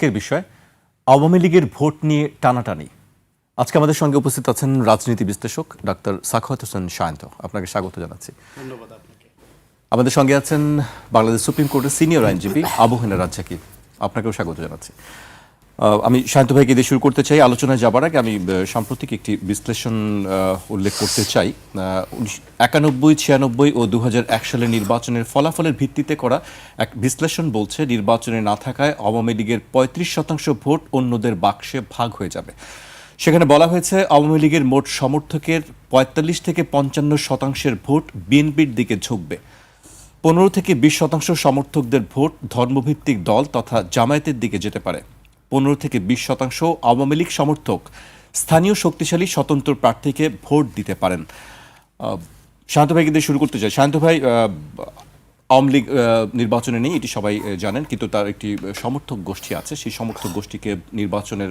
আজকের বিষয় আওয়ামী লীগের ভোট নিয়ে টানাটানি। আজকে আমাদের সঙ্গে উপস্থিত আছেন রাজনীতি বিশ্লেষক ডাক্তার সাখাওয়াত হোসেন শায়ন্ত। আপনাকে স্বাগত জানাচ্ছি। ধন্যবাদ আপনাকে। আমাদের সঙ্গে আছেন বাংলাদেশ সুপ্রিম কোর্টের সিনিয়র আইনজীবী আবু হেনা রাজ্জাকি। আপনাকেও স্বাগত জানাচ্ছি। আমি শায়ন্ত ভাইকে দিয়ে শুরু করতে চাই। আলোচনায় যাবার আগে আমি সাম্প্রতিক একটি বিশ্লেষণ উল্লেখ করতে চাই। 91, 96 ও 2001 সালের নির্বাচনের ফলাফলের ভিত্তিতে করা এক বিশ্লেষণ বলছে নির্বাচনে না থাকায় আওয়ামী লীগের 35% ভোট অন্যদের বাক্সে ভাগ হয়ে যাবে। সেখানে বলা হয়েছে আওয়ামী লীগের মোট সমর্থকের 45 থেকে 55% ভোট বিএনপির দিকে ঝুঁকবে। 15 থেকে 20% সমর্থকদের ভোট ধর্মভিত্তিক দল তথা জামায়াতের দিকে যেতে পারে। 15 থেকে 20% আওয়ামী লীগ সমর্থক স্থানীয় শক্তিশালী স্বতন্ত্র প্রার্থীকে ভোট দিতে পারেন। শান্ত ভাইকে দিয়ে শুরু করতে চাই। শান্ত ভাই, আওয়ামী লীগ নির্বাচনে নেই, এটি সবাই জানেন, কিন্তু তার একটি সমর্থক গোষ্ঠী আছে। সেই সমর্থক গোষ্ঠীকে নির্বাচনের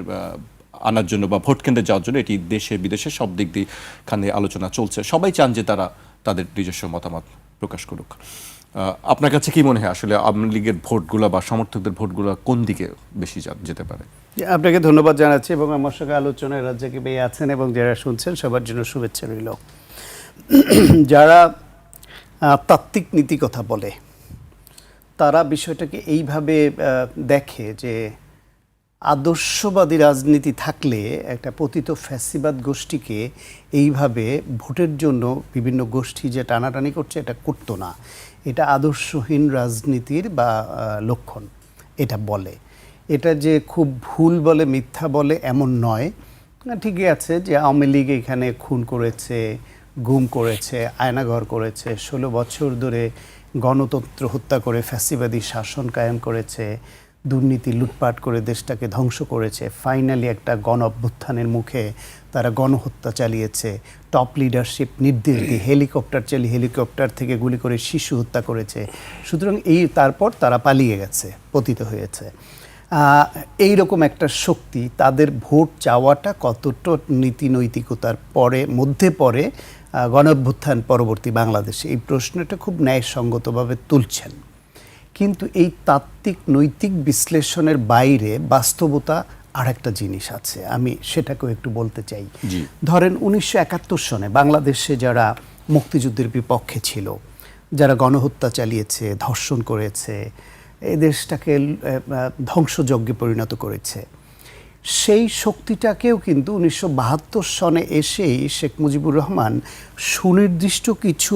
আনার জন্য বা ভোট কেন্দ্রে যাওয়ার জন্য এটি দেশে বিদেশে সব দিক দিয়ে খানে আলোচনা চলছে। সবাই চান যে তারা তাদের নিজস্ব মতামত প্রকাশ করুক। আপনার কাছে কি মনে হয় আসলে আওয়ামী লীগের ভোটগুলো বা সমর্থকদের ভোটগুলো কোন দিকে বেশি যেতে পারে? আপনাকে ধন্যবাদ জানাচ্ছি এবং আমার সঙ্গে আলোচনায় রাজ্জাকি ভাই আছেন এবং যারা শুনছেন সবার জন্য শুভেচ্ছা রইল। যারা তাত্ত্বিক নীতি কথা বলে তারা বিষয়টাকে এইভাবে দেখে যে আদর্শবাদী রাজনীতি থাকলে একটা পতিত ফ্যাসিবাদ গোষ্ঠীকে এইভাবে ভোটের জন্য বিভিন্ন গোষ্ঠী যে টানাটানি করছে এটা করতো না। এটা আদর্শহীন রাজনীতির বা লক্ষণ এটা বলে। এটা যে খুব ভুল বলে মিথ্যা বলে এমন নয়। ঠিকই আছে যে আওয়ামী লীগ এখানে খুন করেছে, গুম করেছে, আয়নাঘর করেছে, 16 বছর ধরে গণতন্ত্র হত্যা করে ফ্যাসিবাদী শাসন কায়েম করেছে, দুর্নীতি লুটপাট করে দেশটাকে ধ্বংস করেছে। ফাইনালি একটা গণ অভ্যুত্থানের মুখে তারা গণহত্যা চালিয়েছে। টপ লিডারশিপ নির্দেশ দিয়ে হেলিকপ্টার চালিয়ে হেলিকপ্টার থেকে গুলি করে শিশু হত্যা করেছে। সুতরাং তারপর তারা পালিয়ে গেছে, পতিত হয়েছে। এই রকম একটা শক্তি তাদের ভোট চাওয়াটা কতটা নীতি নৈতিকতার মধ্যে পড়ে গণ অভ্যুত্থান পরবর্তী বাংলাদেশে, এই প্রশ্নটা খুব ন্যায়সঙ্গতভাবে তুলছেন। কিন্তু এই তাত্ত্বিক নৈতিক বিশ্লেষণের বাইরে বাস্তবতা আরেকটা জিনিস আছে, আমি সেটাকেও একটু বলতে চাই। ধরেন 1971 সনে বাংলাদেশে যারা মুক্তিযুদ্ধের বিপক্ষে ছিল, যারা গণহত্যা চালিয়েছে, ধর্ষণ করেছে, এই দেশটাকে ধ্বংসযজ্ঞে পরিণত করেছে, সেই শক্তিটাকেও কিন্তু 1972 সনে এসেই শেখ মুজিবুর রহমান সুনির্দিষ্ট কিছু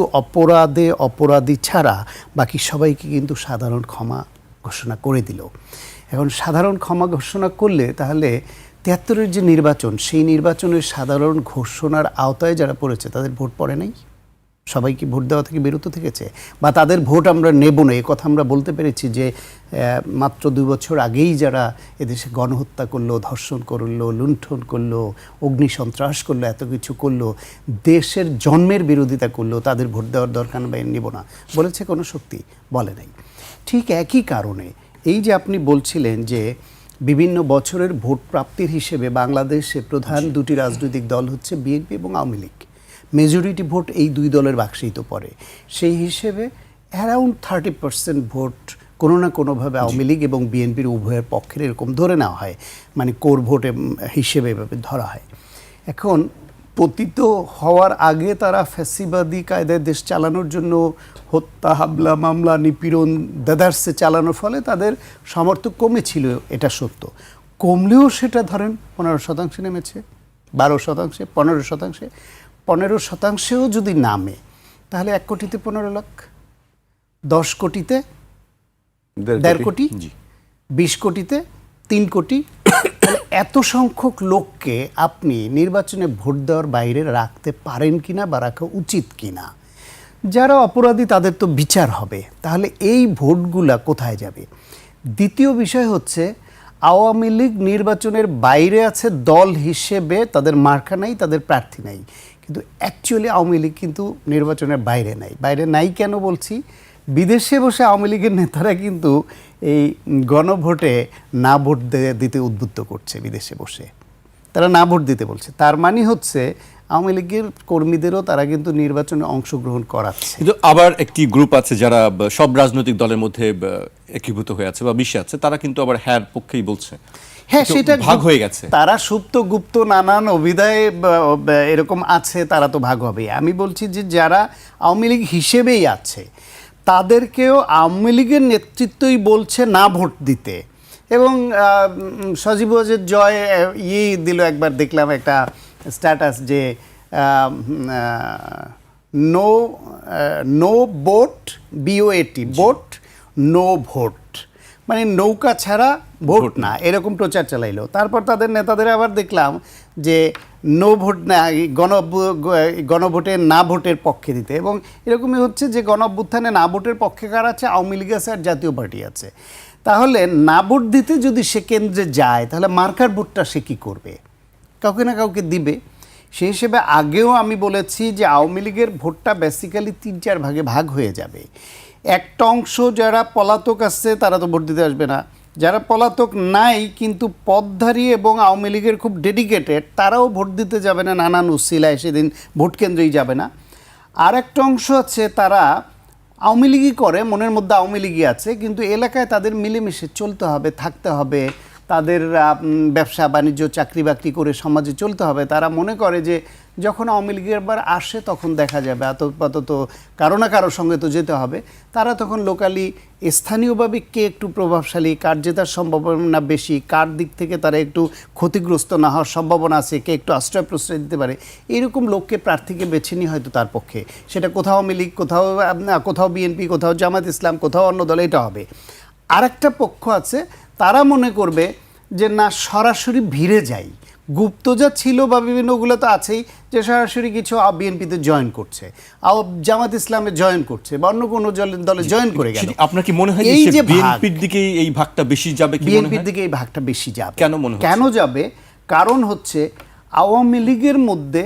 অপরাধী ছাড়া বাকি সবাইকে কিন্তু সাধারণ ক্ষমা ঘোষণা করে দিল। এখন সাধারণ ক্ষমা ঘোষণা করলে তাহলে 73-এর যে নির্বাচন, সেই নির্বাচনের সাধারণ ঘোষণার আওতায় যারা পড়েছে তাদের ভোট পড়ে নাই? সবাই কি ভোট দেওয়া থেকে বিরত থেকেছে? বা তাদের ভোট আমরা নেব না এ কথা আমরা বলতে পেরেছি যে মাত্র 2 বছর আগেই যারা এদেশে গণহত্যা করলো, ধর্ষণ করলো, লুণ্ঠন করলো, অগ্নিসন্ত্রাস করলো, এত কিছু করলো, দেশের জন্মের বিরোধিতা করলো, তাদের ভোট দেওয়ার দরকার নেব না বলেছে কোনো শক্তি? বলে নাই। ঠিক একই কারণে এই যে আপনি বলছিলেন যে বিভিন্ন বছরের ভোট প্রাপ্তির হিসেবে বাংলাদেশে প্রধান দুটি রাজনৈতিক দল হচ্ছে বিএনপি এবং আওয়ামী লীগ। মেজরিটি ভোট এই দুই দলের বাক্সেই তো পড়ে। সেই হিসেবে অ্যারাউন্ড 30% ভোট কোনো না কোনোভাবে আওয়ামী লীগ এবং বিএনপির উভয়ের পক্ষের এরকম ধরে নেওয়া হয়, মানে কোর ভোট হিসেবে এভাবে ধরা হয়। এখন পতিত হওয়ার আগে তারা ফ্যাসিবাদী কায়দায় দেশ চালানোর জন্য হত্যা, হামলা, মামলা, নিপীড়ন, দেদারসে চালানোর ফলে তাদের সমর্থক কমেছিল, এটা সত্য। কমলেও সেটা ধরেন 15% নেমেছে, 12%, 15%। 15%ও যদি নামে তাহলে 1 কোটিতে 15 লাখ, 10 কোটিতে 1.5 কোটি, 20 কোটিতে 3 কোটি। এত সংখ্যক লোককে আপনি নির্বাচনে ভোট দেওয়ার বাইরে রাখতে পারেন কিনা বা রাখা উচিত কিনা? যারা অপরাধী তাদের তো বিচার হবে, তাহলে এই ভোটগুলা কোথায় যাবে? দ্বিতীয় বিষয় হচ্ছে আওয়ামী লীগ নির্বাচনের বাইরে আছে দল হিসেবে, তাদের মার্কা নাই, তাদের প্রার্থী নাই, কিন্তু অ্যাকচুয়ালি আওয়ামী লীগ কিন্তু নির্বাচনের বাইরে নাই। বাইরে নাই কেন বলছি? বিদেশে বসে আওয়ামী লীগের নেতারা কিন্তু এই গণভোটে না ভোট দিতে উদ্বুদ্ধ করছে। বিদেশে বসে তারা না ভোট দিতে বলছে। তার মানে হচ্ছে আওয়ামী লীগের কর্মীদেরও তারা কিন্তু নির্বাচনে অংশগ্রহণ করাচ্ছে। কিন্তু আবার একটি গ্রুপ আছে যারা সব রাজনৈতিক দলের মধ্যে একীভূত হয়ে আছে বা মিশে আছে, তারা কিন্তু আবার হ্যার পক্ষেই বলছে। হ্যাঁ, সেটা ভাগ হয়ে গেছে, তারা সুপ্ত গুপ্ত নানান অভিধায় এরকম আছে, তারা তো ভাগ হবে। আমি বলছি যে যারা আওয়ামী লীগ হিসেবেই আছে তাদেরকেও আওয়ামী লীগের নেতৃত্বই বলছে না ভোট দিতে। এবং সজীব ওয়াজেদ জয় দিল একবার, দেখলাম একটা স্ট্যাটাস যে no boat BOAT boat no vote, মানে নৌকা ছাড়া ভোট না, এরকম প্রচার চালাইলো। তারপর তাদের নেতাদের আবার দেখলাম যে নো ভোট না, গণভোটে না ভোটের পক্ষে দিতে। এবং এরকমই হচ্ছে যে গণ অভ্যুত্থানে না ভোটের পক্ষে কারা আছে, আওয়ামী লীগ আছে আর জাতীয় পার্টি আছে। তাহলে না ভোট দিতে যদি সে কেন্দ্রে যায়, তাহলে মার্কার ভোটটা সে কী করবে? কাউকে না কাউকে দিবে। সেই হিসেবে আগেও আমি বলেছি যে আওয়ামী লীগের ভোটটা বেসিক্যালি 3-4 ভাগে ভাগ হয়ে যাবে। একটা অংশ যারা পলাতক আসছে তারা তো ভোট দিতে আসবে না, যারা পলাতক নাই কিন্তু পথধারী এবং আওয়ামী লীগের খুব ডেডিকেটেড, তারাও ভোট দিতে যাবে না, নানান উসিলায় সেদিন ভোট কেন্দ্রেই যাবে না। আর একটা অংশ আছে তারা আওয়ামী লীগই করে, মনের মধ্যে আওয়ামী লীগই আছে, কিন্তু এলাকায় তাদের মিলেমিশে চলতে হবে, থাকতে হবে, তাদের ব্যবসা বাণিজ্য চাকরি বাকরি করে সমাজে চলতে হবে। তারা মনে করে যে যখন আওয়ামী লীগের বার আসে তখন দেখা যাবে, আপাতত কারো না কারোর সঙ্গে তো যেতে হবে। তারা তখন লোকালি স্থানীয়ভাবে কে একটু প্রভাবশালী, কার জেতার সম্ভাবনা বেশি, কার দিক থেকে তারা একটু ক্ষতিগ্রস্ত না হওয়ার সম্ভাবনা আছে, কে একটু আশ্রয় প্রশ্রয় দিতে পারে, এইরকম লোককে প্রার্থীকে বেছে নিয়ে হয়তো তার পক্ষে, সেটা কোথাও আওয়ামী লীগ, কোথাও বিএনপি, কোথাও জামাত ইসলাম, কোথাও অন্য দলে, এটা হবে। আর একটা পক্ষ আছে তারা মনে করবে যে না, সরাসরি ভিড়ে যাই, গুপ্ত যা ছিল বা বিভিন্নগুলো তো আছেই, যে সরাসরি কিছু বিএনপিতে জয়েন করছে, জামাত ইসলামে জয়েন করছে বা অন্য কোনো দলে জয়েন করে গেল। আপনার কি মনে হয় যে বিএনপির দিকে এই ভাগটা বেশি যাবে? বিএনপির দিকে এই ভাগটা বেশি যাবে। কেন মনে হয়? কেন যাবে? কারণ হচ্ছে আওয়ামী লীগের মধ্যে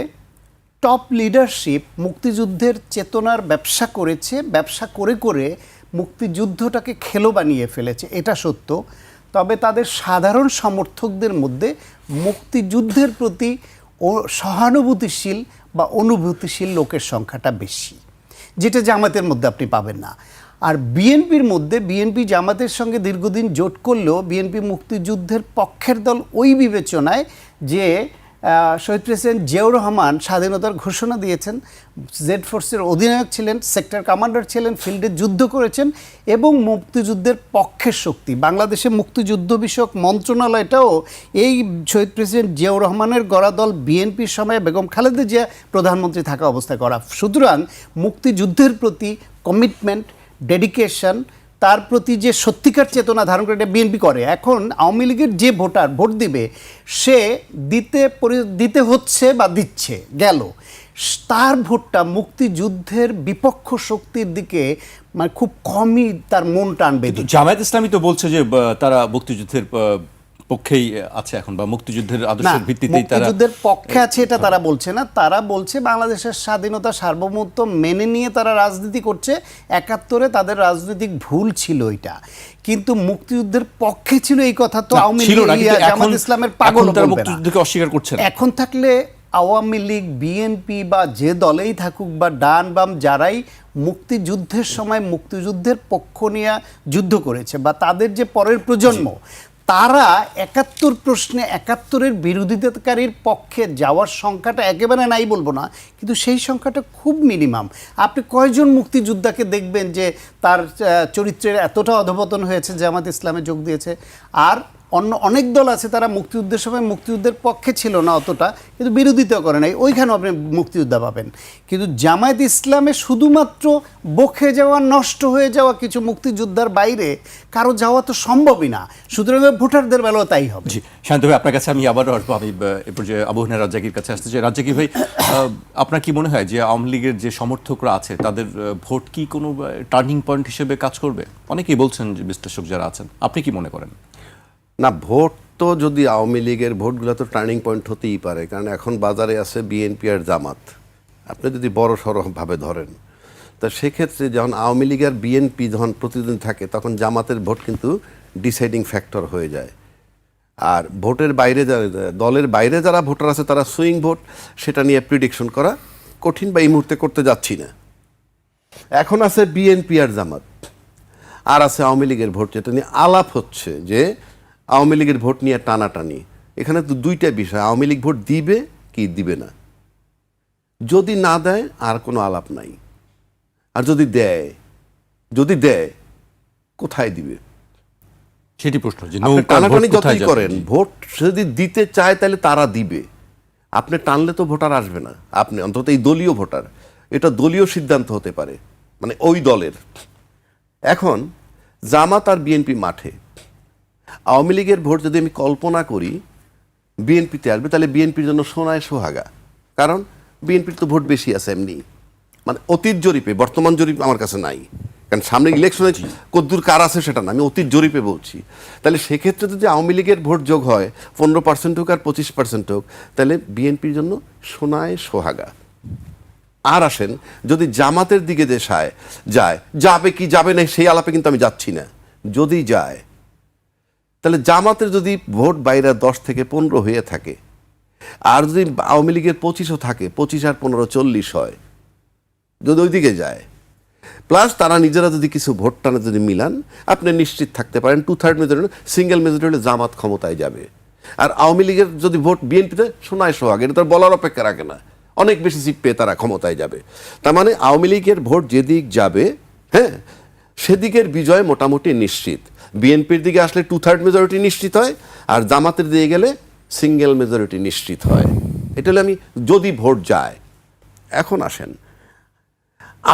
টপ লিডারশিপ মুক্তিযুদ্ধের চেতনার ব্যবসা করেছে, ব্যবসা করে করে মুক্তিযুদ্ধটাকে খেলো বানিয়ে ফেলেছে, এটা সত্য। তবে তাদের সাধারণ সমর্থকদের মধ্যে মুক্তিযুদ্ধের প্রতি সহানুভূতিশীল বা অনুভূতিশীল লোকের সংখ্যাটা বেশি, যেটা জামাতের মধ্যে আপনি পাবেন না। আর বিএনপির মধ্যে, বিএনপি জামাতের সঙ্গে দীর্ঘদিন জোট করলেও বিএনপি মুক্তিযুদ্ধের পক্ষের দল ওই বিবেচনায় যে শহীদ প্রেসিডেন্ট জিয়াউর রহমান স্বাধীনতার ঘোষণা দিয়েছেন, জেড ফোর্সের অধিনায়ক ছিলেন, সেক্টর কমান্ডার ছিলেন, ফিল্ডে যুদ্ধ করেছেন এবং মুক্তিযুদ্ধের পক্ষের শক্তি। বাংলাদেশে মুক্তিযুদ্ধ বিষয়ক মন্ত্রণালয়টাও এই শহীদ প্রেসিডেন্ট জিয়াউর রহমানের গড়া দল বিএনপির সময় বেগম খালেদা জিয়া প্রধানমন্ত্রী থাকা অবস্থায় করা। সুতরাং মুক্তিযুদ্ধের প্রতি কমিটমেন্ট, ডেডিকেশন, তার প্রতি যে সত্যিকার চেতনা ধারণ করে, এটা বিএনপি করে। এখন আওয়ামী লীগের যে ভোটার ভোট দিবে, সে দিতে হচ্ছে বা দিচ্ছে গেল, তার ভোটটা মুক্তিযুদ্ধের বিপক্ষ শক্তির দিকে মানে খুব কমই তার মন টানবে। জামায়াত ইসলামী তো বলছে যে তারা মুক্তিযুদ্ধের পক্ষেই আছে এখন, বা মুক্তিযুদ্ধের আদর্শের ভিত্তিতেই তারা মুক্তিযুদ্ধের পক্ষে আছে, এটা তারা বলছে না। তারা বলছে বাংলাদেশের স্বাধীনতা সার্বভৌমত্ব মেনে নিয়ে তারা রাজনীতি করছে। 71-এ তাদের রাজনৈতিক ভুল ছিল এটা, কিন্তু মুক্তিযুদ্ধের পক্ষে ছিল এই কথা তো আওয়ামী লীগ, জামাত ইসলামের পাগল তারা মুক্তিযুদ্ধকে অস্বীকার করছে না। এখন থাকলে আওয়ামী লীগ, বিএনপি বা যে দলেই থাকুক বা ডান বাম, যারাই মুক্তিযুদ্ধের সময় মুক্তিযুদ্ধের পক্ষ নিয়ে যুদ্ধ করেছে বা তাদের যে পরের প্রজন্ম, তারা 71 প্রশ্নে 71-এর বিরোধিতাকারীর পক্ষে যাওয়ার সংখ্যাটা একেবারে নাই বলবো না, কিন্তু সেই সংখ্যাটা খুব মিনিমাম। আপনি কয়জন মুক্তিযোদ্ধাকে দেখবেন যে তার চরিত্রের এতটা অধপতন হয়েছে জামাত ইসলামে যোগ দিয়েছে? আর অন্য অনেক দল আছে তারা মুক্তিযুদ্ধের সময় মুক্তিযুদ্ধের পক্ষে ছিল না অতটা, কিন্তু বিরোধিতা করে নাই, ওইখানেও আপনি মুক্তিযোদ্ধা পাবেন। কিন্তু জামায়াত ইসলামে শুধুমাত্র বকে যাওয়া, নষ্ট হয়ে যাওয়া কিছু মুক্তিযোদ্ধার বাইরে কারো যাওয়া তো সম্ভবই না। সুতরাং ভোটারদের বেলাও তাই হবে। জি, শান্ত ভাই, আপনার কাছে আমি আবারও আসবো। আমি এরপর যে আবু হেনা রাজ্জাকির কাছে আসতে চাই। রাজ্জাকি ভাই, আপনার কি মনে হয় যে আওয়ামী লীগের যে সমর্থকরা আছে তাদের ভোট কি কোনো টার্নিং পয়েন্ট হিসেবে কাজ করবে? অনেকেই বলছেন, যে বিশ্লেষক যারা আছেন, আপনি কি মনে করেন? না, ভোট তো যদি আওয়ামী লীগের ভোটগুলো তো টার্নিং পয়েন্ট হতেই পারে, কারণ এখন বাজারে আছে বিএনপি আর জামাত, আপনি যদি বড় সড়ভাবে ধরেন। তা সেক্ষেত্রে যখন আওয়ামী লীগ আর বিএনপি যখন প্রতিদিন থাকে, তখন জামাতের ভোট কিন্তু ডিসাইডিং ফ্যাক্টর হয়ে যায়। আর ভোটের বাইরে দলের বাইরে যারা ভোটার আছে তারা সুইং ভোট, সেটা নিয়ে প্রিডিকশন করা কঠিন বা এই মুহূর্তে করতে যাচ্ছি না। এখন আছে বিএনপি আর জামাত, আর আছে আওয়ামী লীগের ভোট, যেটা নিয়ে আলাপ হচ্ছে যে আওয়ামী লীগের ভোট নিয়ে টানাটানি। এখানে তো দুইটা বিষয়, আওয়ামী লীগ ভোট দিবে কি দিবে না। যদি না দেয় আর কোনো আলাপ নাই, আর যদি দেয় কোথায় দিবে সেটি প্রশ্ন যে আপনি নৌকা ভোট টানাটানি কোথায় যতই যাবে? করেন, ভোট যদি দিতে চায় তাহলে তারা দিবে, আপনি টানলে তো ভোটার আসবে না। আপনি অন্তত এই দলীয় ভোটার, এটা দলীয় সিদ্ধান্ত হতে পারে, মানে ওই দলের। এখন জামাত আর বিএনপি মাঠে, আওয়ামী লীগের ভোট যদি আমি কল্পনা করি বিএনপিতে আসবে, তাহলে বিএনপির জন্য সোনায় সোহাগা, কারণ বিএনপির তো ভোট বেশি আছে এমনি, মানে অতীত জরিপে, বর্তমান জরিপ আমার কাছে নাই, কারণ সামনে ইলেকশনে কদ্দূর কার আছে সেটা না, আমি অতীত জরিপে বলছি। তাহলে সেক্ষেত্রে যদি আওয়ামী লীগের ভোট যোগ হয় 15% হোক আর 25% হোক, তাহলে বিএনপির জন্য সোনায় সোহাগা। আর আসেন যদি জামাতের দিকে যায়, যাবে কি যাবে না সেই আলাপে কিন্তু আমি যাচ্ছি না। যদি যায় তাহলে জামাতের যদি ভোট বাইরে 10 থেকে 15 হয়ে থাকে, আর যদি আওয়ামী লীগের 25ও থাকে, 25 আর 15 40 হয়, যদি ওই দিকে যায়, প্লাস তারা নিজেরা যদি কিছু ভোট টানে যদি মিলান, আপনি নিশ্চিত থাকতে পারেন 2/3 মেজরিটি, সিঙ্গেল মেজরিটি হলে জামাত ক্ষমতায় যাবে। আর আওয়ামী লীগের যদি ভোট বিএনপিতে সোনায় সোহাগ, এটা তার বলার অপেক্ষা রাখে না, অনেক বেশি সিট পেয়ে তারা ক্ষমতায় যাবে। তার মানে আওয়ামী লীগের ভোট যেদিক যাবে, হ্যাঁ, সেদিকের বিজয় মোটামুটি নিশ্চিত। বিএনপির দিকে আসলে 2/3 মেজরিটি নিশ্চিত হয়, আর জামাতের দিকে গেলে সিঙ্গেল মেজরিটি নিশ্চিত হয়। এটা হলে আমি যদি ভোট যায়। এখন আসেন,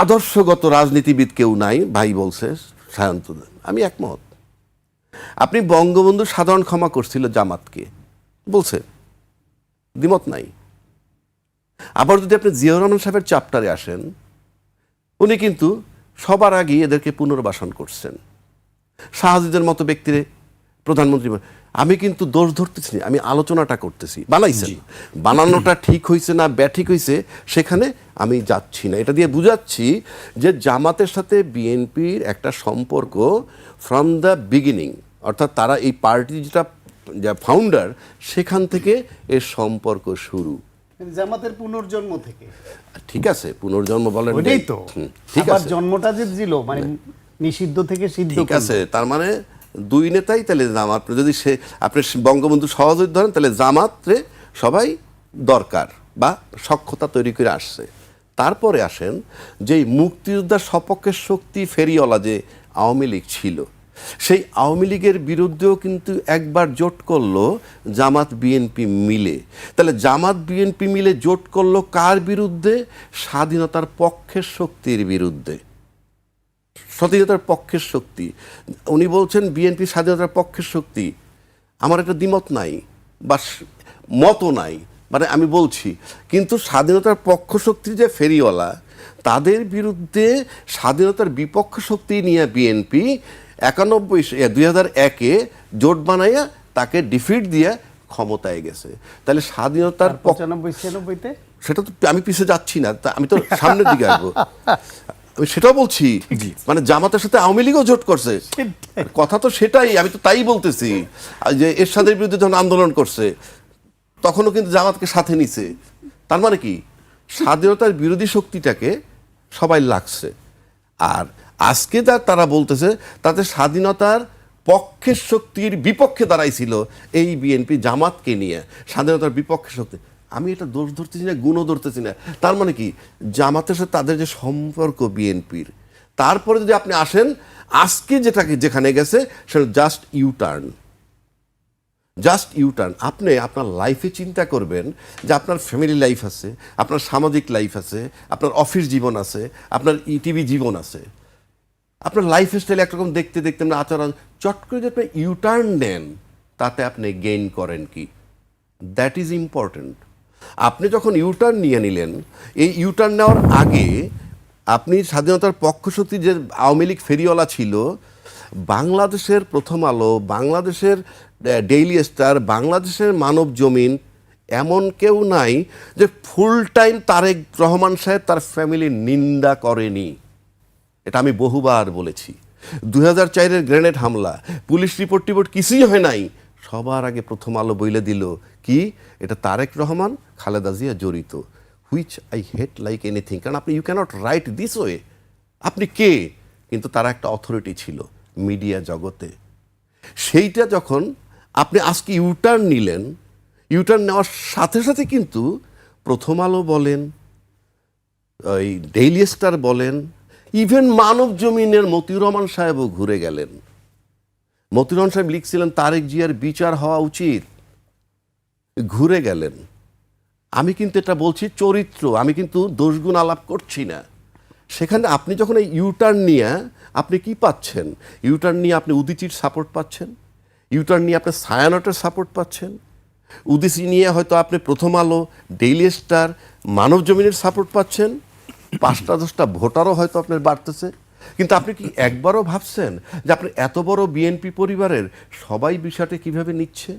আদর্শগত রাজনীতিবিদ কেউ নাই ভাই বলছে সায়ন্ত, আমি একমত। আপনি বঙ্গবন্ধু সাধারণ ক্ষমা করছিল জামাতকে বলছে, দ্বিমত নাই। আবার যদি আপনি জিয়াউর রহমান সাহেবের চ্যাপ্টারে আসেন, উনি কিন্তু সবার আগে এদেরকে পুনর্বাসন করছেন, শাহজিদের মতো ব্যক্তিরে প্রধানমন্ত্রী। আমি কিন্তু দোষ ধরতেছি না, আমি আলোচনাটা করতেছি। বানাইছেন, বানানোটা ঠিক হয়েছে না ব্যাঠিক হয়েছে সেখানে আমি যাচ্ছি না। এটা দিয়ে বুঝাচ্ছি যে জামাতের সাথে বিএনপির একটা সম্পর্ক ফ্রম দ্য বিগিনিং, অর্থাৎ তারা এই পার্টি যেটা ফাউন্ডার, সেখান থেকে এর সম্পর্ক শুরু। জামাতের পুনর্জন্ম থেকে। ঠিক আছে, পুনর্জন্ম বলেন, ওইটাই তো, ঠিক আবার আছে, জন্মটা যে ছিল মানে নিষিদ্ধ থেকে সিদ্ধ। ঠিক আছে। তার মানে দুই নেতাই তাহলে জামাত, যদি সে আপনি বঙ্গবন্ধু সহযোগী ধরেন, তাহলে জামাতে সবাই দরকার বা সক্ষতা তৈরি করে আসছে। তারপরে আসেন যে মুক্তিযোদ্ধার সপক্ষের শক্তি ফেরিওয়ালা যে আওয়ামী লীগ ছিল, সেই আওয়ামী লীগের বিরুদ্ধেও কিন্তু একবার জোট করলো জামাত বিএনপি মিলে। তাহলে জামাত বিএনপি মিলে জোট করলো কার বিরুদ্ধে? স্বাধীনতার পক্ষের শক্তির বিরুদ্ধে, স্বাধীনতার পক্ষের শক্তি। উনি বলছেন বিএনপি স্বাধীনতার পক্ষের শক্তি, আমার একটা দ্বিমত নাই বা মতও নাই, মানে আমি বলছি, কিন্তু স্বাধীনতার পক্ষ শক্তির যে ফেরিওয়ালা, তাদের বিরুদ্ধে স্বাধীনতার বিপক্ষ শক্তি নিয়ে বিএনপি 2001-এ জোট বানাইয়া তাকে ডিফিট দিয়ে ক্ষমতায় গেছে। তাহলে স্বাধীনতার 95-96-তে সেটা তো আমি পিছিয়ে যাচ্ছি না, আমি তো সামনের দিকে আসবো। আমি সেটাও বলছি, মানে জামাতের সাথে আওয়ামী লীগও জোট করছে, কথা তো সেটাই, আমি তো তাই বলতেছি যে এরশাদের বিরুদ্ধে যখন আন্দোলন করছে তখনও কিন্তু জামাতকে সাথে নিছে। তার মানে কি, স্বাধীনতার বিরোধী শক্তিটাকে সবাই লাগছে। আর আজকে যা তারা বলতেছে তাতে স্বাধীনতার পক্ষের শক্তির বিপক্ষে দাঁড়াইছিল এই বিএনপি জামাতকে নিয়ে, স্বাধীনতার বিপক্ষে শক্তি। আমি এটা দোষ ধরতেছি না, গুণও ধরতেছি না। তার মানে কি, জামাতের সাথে তাদের যে সম্পর্ক বিএনপির, তারপরে যদি আপনি আসেন আজকে যেখানে গেছে সেটা জাস্ট ইউটার্ন। আপনি আপনার লাইফে চিন্তা করবেন যে আপনার ফ্যামিলি লাইফ আছে, আপনার সামাজিক লাইফ আছে, আপনার অফিস জীবন আছে, আপনার ইটিভি জীবন আছে, আপনার লাইফ স্টাইল একরকম দেখতে দেখতে আপনার আচরণ, চট করে যদি আপনি ইউটার্ন নেন, তাতে আপনি গেইন করেন কি? That is important. আপনি যখন ইউটার্ন নিয়ে নিলেন, এই ইউটার্ন নেওয়ার আগে আপনি স্বাধীনতার পক্ষশক্তি যে আওয়ামী লীগ ফেরিওয়ালা ছিল, বাংলাদেশের প্রথম আলো, বাংলাদেশের ডেইলি স্টার, বাংলাদেশের মানব জমিন, এমন কেউ নাই যে ফুল টাইম তারেক রহমান সাহেব তার ফ্যামিলির নিন্দা করেনি। এটা আমি বহুবার বলেছি। 2004-এর গ্রেনেড হামলা, পুলিশ রিপোর্ট কিছুই হয় নাই, সবার আগে প্রথম আলো বইলে দিল কি এটা তারেক রহমান খালেদা জিয়া জড়িত, which I hate like anything, কারণ আপনি you can't write this way, আপনি কে? কিন্তু তারা একটা অথরিটি ছিল মিডিয়া জগতে। সেইটা যখন আপনি আজকে ইউটার্ন নিলেন, ইউটার্ন নেওয়ার সাথে সাথে কিন্তু প্রথম আলো বলেন, ওই ডেইলি স্টার বলেন, ইভেন মানব জমিনের মতিউর রহমান সাহেবও ঘুরে গেলেন। মতিউর রহমান সাহেব লিখছিলেন তারেক জিয়ার বিচার হওয়া উচিত, ঘুরে গেলেন। আমি কিন্তু এটা বলছি চরিত্র, আমি কিন্তু দোষগুণ আলাপ করছি না। সেখানে আপনি যখন এই ইউটার্ন নিয়ে আপনি কি পাচ্ছেন? ইউটার্ন নিয়ে আপনি উদীচীর সাপোর্ট পাচ্ছেন, ইউটার্ন নিয়ে আপনি ছায়ানটের সাপোর্ট পাচ্ছেন, উদীচী নিয়ে হয়তো আপনি প্রথম আলো, ডেইলি স্টার, মানব জমিনের সাপোর্ট পাচ্ছেন, 5-10টা ভোটারও হয়তো আপনার বাড়তেছে। কিন্তু আপনি কি একবারও ভাবছেন যে আপনি এত বড় বিএনপি পরিবারের সবাই বিষয়টা কিভাবে নিচ্ছে?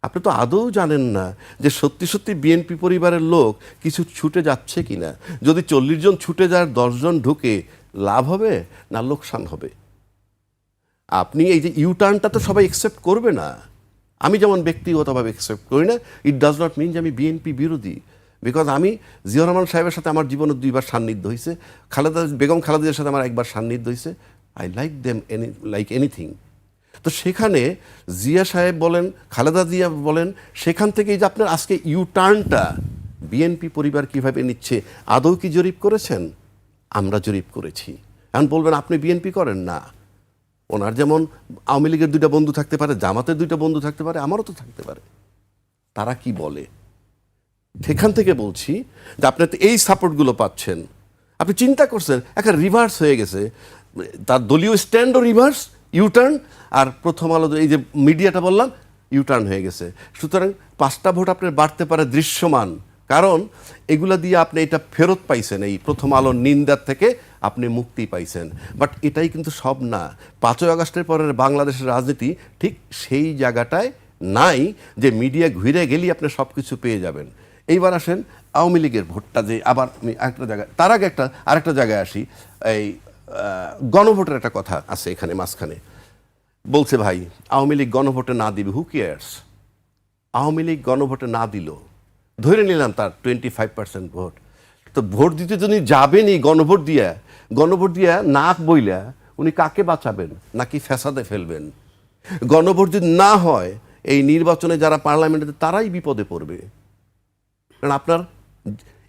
আপনি তো আদৌ জানেন না যে সত্যি সত্যি বিএনপি পরিবারের লোক কিছু ছুটে যাচ্ছে কিনা। যদি 40 জন ছুটে যায়, 10 জন ঢুকে, লাভ হবে না লোকসান হবে? আপনি এই যে ইউটার্নটা তো সবাই একসেপ্ট করবে না। আমি যেমন ব্যক্তিগতভাবে একসেপ্ট করি না, ইট ডাজ নট মিন যে আমি বিএনপি বিরোধী। বিকজ আমি জিয়াউর রহমান সাহেবের সাথে আমার জীবনে 2বার সান্নিধ্য হয়েছে, বেগম খালেদা জিয়ার সাথে আমার 1বার সান্নিধ্য হয়েছে। I like them like anything. তো সেখানে জিয়া সাহেব বলেন, খালেদা জিয়া বলেন, সেখান থেকেই যে আপনার আজকে ইউটার্নটা বিএনপি পরিবার কিভাবে নিচ্ছে, আদৌ কি জরিপ করেছেন? আমরা জরিপ করেছি। এখন বলবেন আপনি বিএনপি করেন না। ওনার যেমন আওয়ামী লীগের 2টা বন্ধু থাকতে পারে, জামাতের 2টা বন্ধু থাকতে পারে, আমারও তো থাকতে পারে। তারা কি বলে? সেখান থেকে বলছি যে আপনি তো এই সাপোর্টগুলো পাচ্ছেন, আপনি চিন্তা করছেন একটা রিভার্স হয়ে গেছে, তার দলীয় স্ট্যান্ডও রিভার্স, ইউটার্ন, আর প্রথম আলো এই যে মিডিয়াটা বললাম ইউটার্ন হয়ে গেছে। সুতরাং 5টা ভোট আপনার বাড়তে পারে দৃশ্যমান, কারণ এগুলা দিয়ে আপনি এটা ফেরত পাইছেন, এই প্রথম আলোর নিন্দার থেকে আপনি মুক্তি পাইছেন। বাট এটাই কিন্তু সব না। 5ই আগস্টের পরের বাংলাদেশের রাজনীতি ঠিক সেই জায়গাটায় নাই যে মিডিয়া ঘুরে গেলেই আপনি সব কিছু পেয়ে যাবেন। এইবার আসেন আওয়ামী লীগের ভোটটা, যে আবার আমি আরেকটা জায়গায়, তার আগে আরেকটা জায়গায় আসি। এই গণভোটের একটা কথা আছে এখানে মাঝখানে। বলছে ভাই আওয়ামী লীগ গণভোটে না দিবে, হু কেয়ার্স? আওয়ামী লীগ গণভোটে না দিল, ধরে নিলাম তার 25% ভোট, তো ভোট দিতে যদি যাবেনই গণভোট দিয়া নাক বইলা উনি কাকে বাঁচাবেন? নাকি ফ্যাসাদে ফেলবেন? গণভোট যদি না হয় এই নির্বাচনে যারা পার্লামেন্টে তারাই বিপদে পড়বে। কারণ আপনার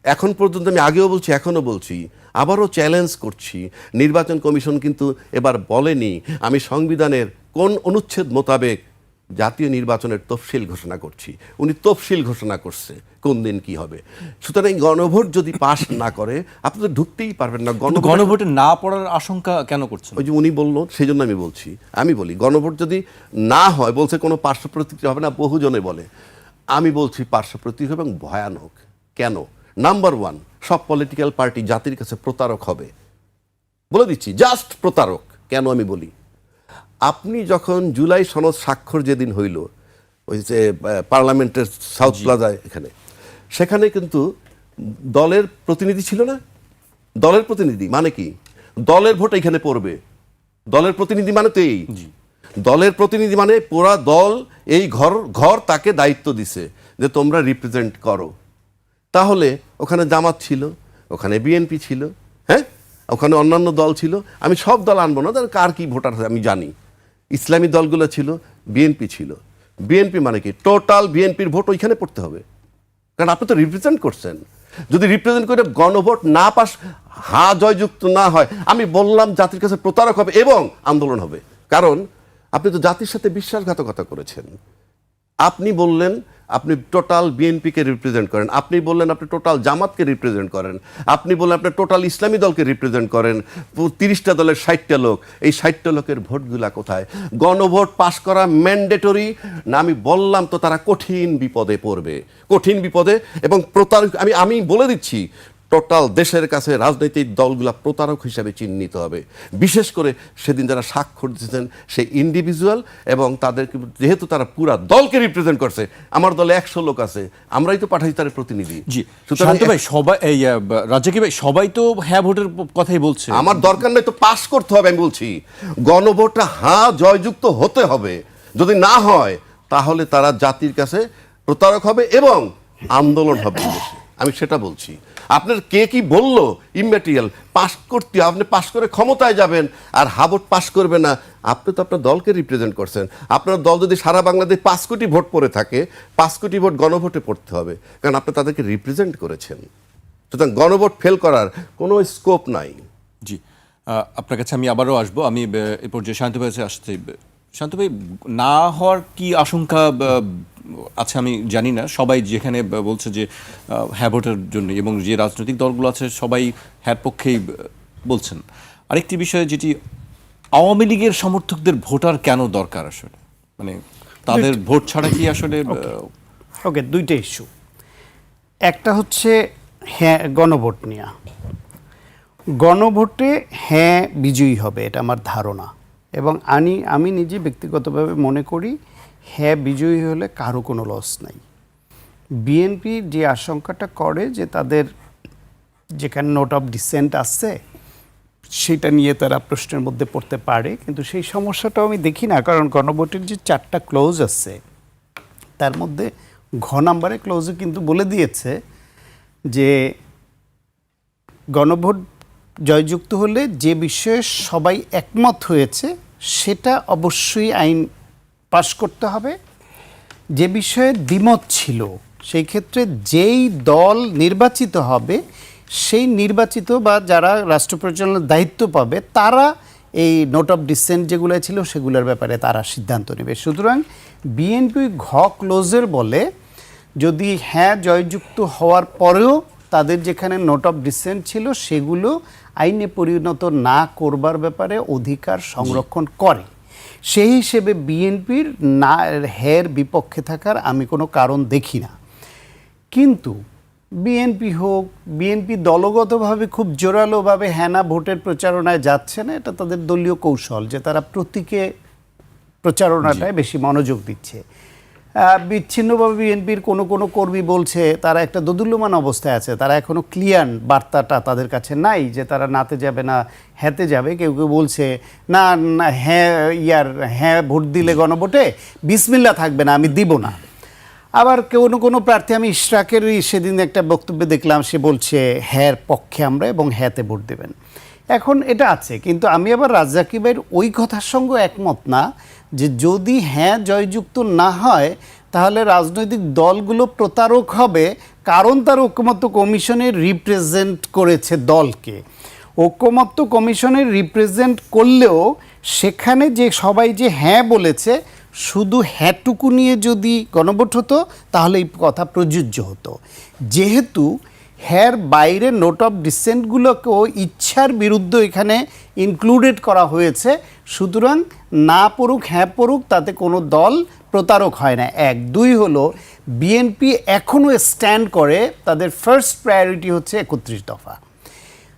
এখন পর্যন্ত, আমি আগেও বলছি এখনও বলছি, আবারও চ্যালেঞ্জ করছি, নির্বাচন কমিশন কিন্তু এবার বলেনি আমি সংবিধানের কোন অনুচ্ছেদ মোতাবেক জাতীয় নির্বাচনের তফসিল ঘোষণা করছি। উনি তফসিল ঘোষণা করছে কোন দিন কি হবে। সুতরাং গণভোট যদি পাস না করে আপনি তো ঢুকতেই পারবেন না। গণভোটে না পড়ার আশঙ্কা কেন করছেন? ওই যে উনি বললো, সেই জন্য আমি বলি গণভোট যদি না হয়, বলছে কোনো পার্শ্ব প্রতিক্রিয়া হবে না, বহুজনে বলে। আমি বলছি পার্শ্ব প্রতিক্রিয়া এবং ভয়ানক। কেন? নাম্বার 1, সব পলিটিক্যাল পার্টি জাতির কাছে প্রতারক হবে, বলে দিচ্ছি, জাস্ট প্রতারক। কেন আমি বলি, আপনি যখন জুলাই সনদ স্বাক্ষর যেদিন হইল ওই যে পার্লামেন্টের সাউথ প্লাজায় এখানে, সেখানে কিন্তু দলের প্রতিনিধি ছিল না। দলের প্রতিনিধি মানে কি? দলের ভোট এখানে পড়বে। দলের প্রতিনিধি মানে তো এই দলের প্রতিনিধি মানে পুরা দল, এই ঘর তাকে দায়িত্ব দিছে যে তোমরা রিপ্রেজেন্ট করো। তাহলে ওখানে জামাত ছিল, ওখানে বিএনপি ছিল, হ্যাঁ, ওখানে অন্যান্য দল ছিল। আমি সব দল আনবো না, কার কি ভোটার আমি জানি। ইসলামী দলগুলো ছিল, বিএনপি ছিল। বিএনপি মানে কি? টোটাল বিএনপির ভোট ওইখানে পড়তে হবে, কারণ আপনি তো রিপ্রেজেন্ট করছেন। যদি রিপ্রেজেন্ট করে গণভোট না পাস, জয়যুক্ত না হয়, আমি বললাম জাতির কাছে প্রতারক হবে এবং আন্দোলন হবে। কারণ আপনি তো জাতির সাথে বিশ্বাসঘাতকতা করেছেন। আপনি বললেন আপনি টোটাল বিএনপিকে রিপ্রেজেন্ট করেন, আপনি বললেন আপনি টোটাল জামাতকে রিপ্রেজেন্ট করেন, আপনি বললেন আপনি টোটাল ইসলামী দলকে রিপ্রেজেন্ট করেন। 30টা দলের 60টা লোক, এই 60টা লোকের ভোটগুলা কোথায়? গণভোট পাশ করা ম্যান্ডেটরি না? আমি বললাম তো তারা কঠিন বিপদে পড়বে, কঠিন বিপদে। এবং প্রতারক, আমি বলে দিচ্ছি, টোটাল দেশের কাছে রাজনৈতিক দলগুলা প্রতারক হিসাবে চিহ্নিত হবে। বিশেষ করে সেদিন যারা স্বাক্ষর দিয়েছেন সেই ইন্ডিভিজুয়াল, এবং তাদেরকে যেহেতু তারা পুরা দলকে রিপ্রেজেন্ট করছে। আমার দলে 100 লোক আছে, আমরাই তো পাঠাই তার প্রতিনিধি। জি, শান্ত ভাই, সবাই এই রাজ্জাকি ভাই সবাই তো হ্যাঁ ভোটের কথাই বলছে। আমার দরকার নাই তো পাস করতে হবে। আমি বলছি গণভোটটা জয়যুক্ত হতে হবে। যদি না হয় তাহলে তারা জাতির কাছে প্রতারক হবে এবং আন্দোলন হবে দেশে। আমি সেটা বলছি। আপনার কে কি বললো ইম্যাটেরিয়াল, পাস করতে আপনি পাস করে ক্ষমতায় যাবেন আর হাবট পাস করবে না। আপনি তো আপনার দলকে রিপ্রেজেন্ট করছেন। আপনার দল যদি সারা বাংলাদেশ 5 কোটি ভোট পড়ে থাকে, 5 কোটি ভোট গণভোটে পড়তে হবে, কারণ আপনি তাদেরকে রিপ্রেজেন্ট করেছেন। সুতরাং গণভোট ফেল করার কোনো স্কোপ নাই। জি, আপনার কাছে আমি আবারও আসবো। আমি এ পর্যায়ে শান্ত ভাই আসতে, শান্ত ভাই, না হওয়ার কি আশঙ্কা আছে আমি জানি না। সবাই যেখানে বলছে যে হ্যাঁ ভোটের জন্য, এবং যে রাজনৈতিক দলগুলো আছে সবাই হ্যাঁ পক্ষেই বলছেন। আরেকটি বিষয় যেটি, আওয়ামী লীগের সমর্থকদের ভোটার কেন দরকার আসলে, মানে তাদের ভোট ছাড়া কি আসলে ওকে, দুইটা ইস্যু। একটা হচ্ছে হ্যাঁ গণভোট নিয়ে, গণভোটে হ্যাঁ বিজয়ী হবে এটা আমার ধারণা, এবং আমি নিজে ব্যক্তিগতভাবে মনে করি হ্যাঁ বিজয়ী হলে কারো কোনো লস নাই। বিএনপি যে আশঙ্কাটা করে যে তাদের যেখানে নোট অফ ডিসেন্ট আসছে সেটা নিয়ে তারা প্রশ্নের মধ্যে পড়তে পারে, কিন্তু সেই সমস্যাটাও আমি দেখি না, কারণ গণভোটের যে 4টা ক্লোজ আছে তার মধ্যে ঘ নাম্বারে ক্লোজে কিন্তু বলে দিয়েছে যে গণভোট জয়যুক্ত হলে যে বিষয়ে সবাই একমত হয়েছে সেটা অবশ্যই আইন পাশ করতে হবে। যে বিষয়ে দ্বিমত ছিল সেই ক্ষেত্রে যেই দল নির্বাচিত হবে সেই নির্বাচিত বা যারা রাষ্ট্র পরিচালনার দায়িত্ব পাবে তারা এই নোট অফ ডিসেন্ট যেগুলো ছিল সেগুলোর ব্যাপারে তারা সিদ্ধান্ত নেবে। সুতরাং বিএনপি ঘ ক্লোজের বলে যদি হ্যাঁ জয়যুক্ত হওয়ার পরেও তাদের যেখানে নোট অফ ডিসেন্ট ছিল সেগুলো আইনে পরিণত না করবার ব্যাপারে অধিকার সংরক্ষণ করে, সেই হিসেবে বিএনপির না হ্যার বিপক্ষে থাকার আমি কোনো কারণ দেখি না। কিন্তু বিএনপি দলগতভাবে খুব জোরালোভাবে হ্যাঁ না ভোটের প্রচারণায় যাচ্ছে না, এটা তাদের দলীয় কৌশল যে তারা প্রতীকে প্রচারণাটায় বেশি মনোযোগ দিচ্ছে। বিচ্ছিন্নভাবে বিএনপির কোনো কর্মী বলছে তারা একটা দোদুল্যমান অবস্থায় আছে, তারা এখনও ক্লিয়ার বার্তাটা তাদের কাছে নাই যে তারা নাতে যাবে না হ্যাঁতে যাবে। কেউ কেউ বলছে না না হ্যাঁ ভোট দিলে গণভোটে বিসমিল্লাহ থাকবে না, আমি দিব না। আবার কোনো প্রার্থী, আমি ইশরাকেরই সেদিন একটা বক্তব্যে দেখলাম, সে বলছে হ্যাঁ পক্ষে আমরা এবং হ্যাঁতে ভোট দেবেন। এখন এটা আছে, কিন্তু আমি আবার রাজ্জাকি ভাইয়ের ওই কথার সঙ্গে একমত না যে যদি হ্যাঁ জয়যুক্ত না হয় তাহলে রাজনৈতিক দলগুলো প্রতারক হবে, কারণ তার ঐকমত্য কমিশনে রিপ্রেজেন্ট করেছে দলকে। ঐকমত্য কমিশনে রিপ্রেজেন্ট করলেও সেখানে যে সবাই যে হ্যাঁ বলেছে শুধু হ্যাঁটুকু নিয়ে যদি গণভোট হতো তাহলে এই কথা প্রযোজ্য হতো। যেহেতু হ্যার বাইরে নোট অফ ডিসেন্টগুলোকেও ইচ্ছার বিরুদ্ধে এখানে ইনক্লুডেড করা হয়েছে, সুতরাং না পড়ুক হ্যাঁ পড়ুক তাতে কোনো দল প্রতারক হয় না। 1 2 হলো বিএনপি এখনও স্ট্যান্ড করে তাদের ফার্স্ট প্রায়োরিটি হচ্ছে 31 দফা।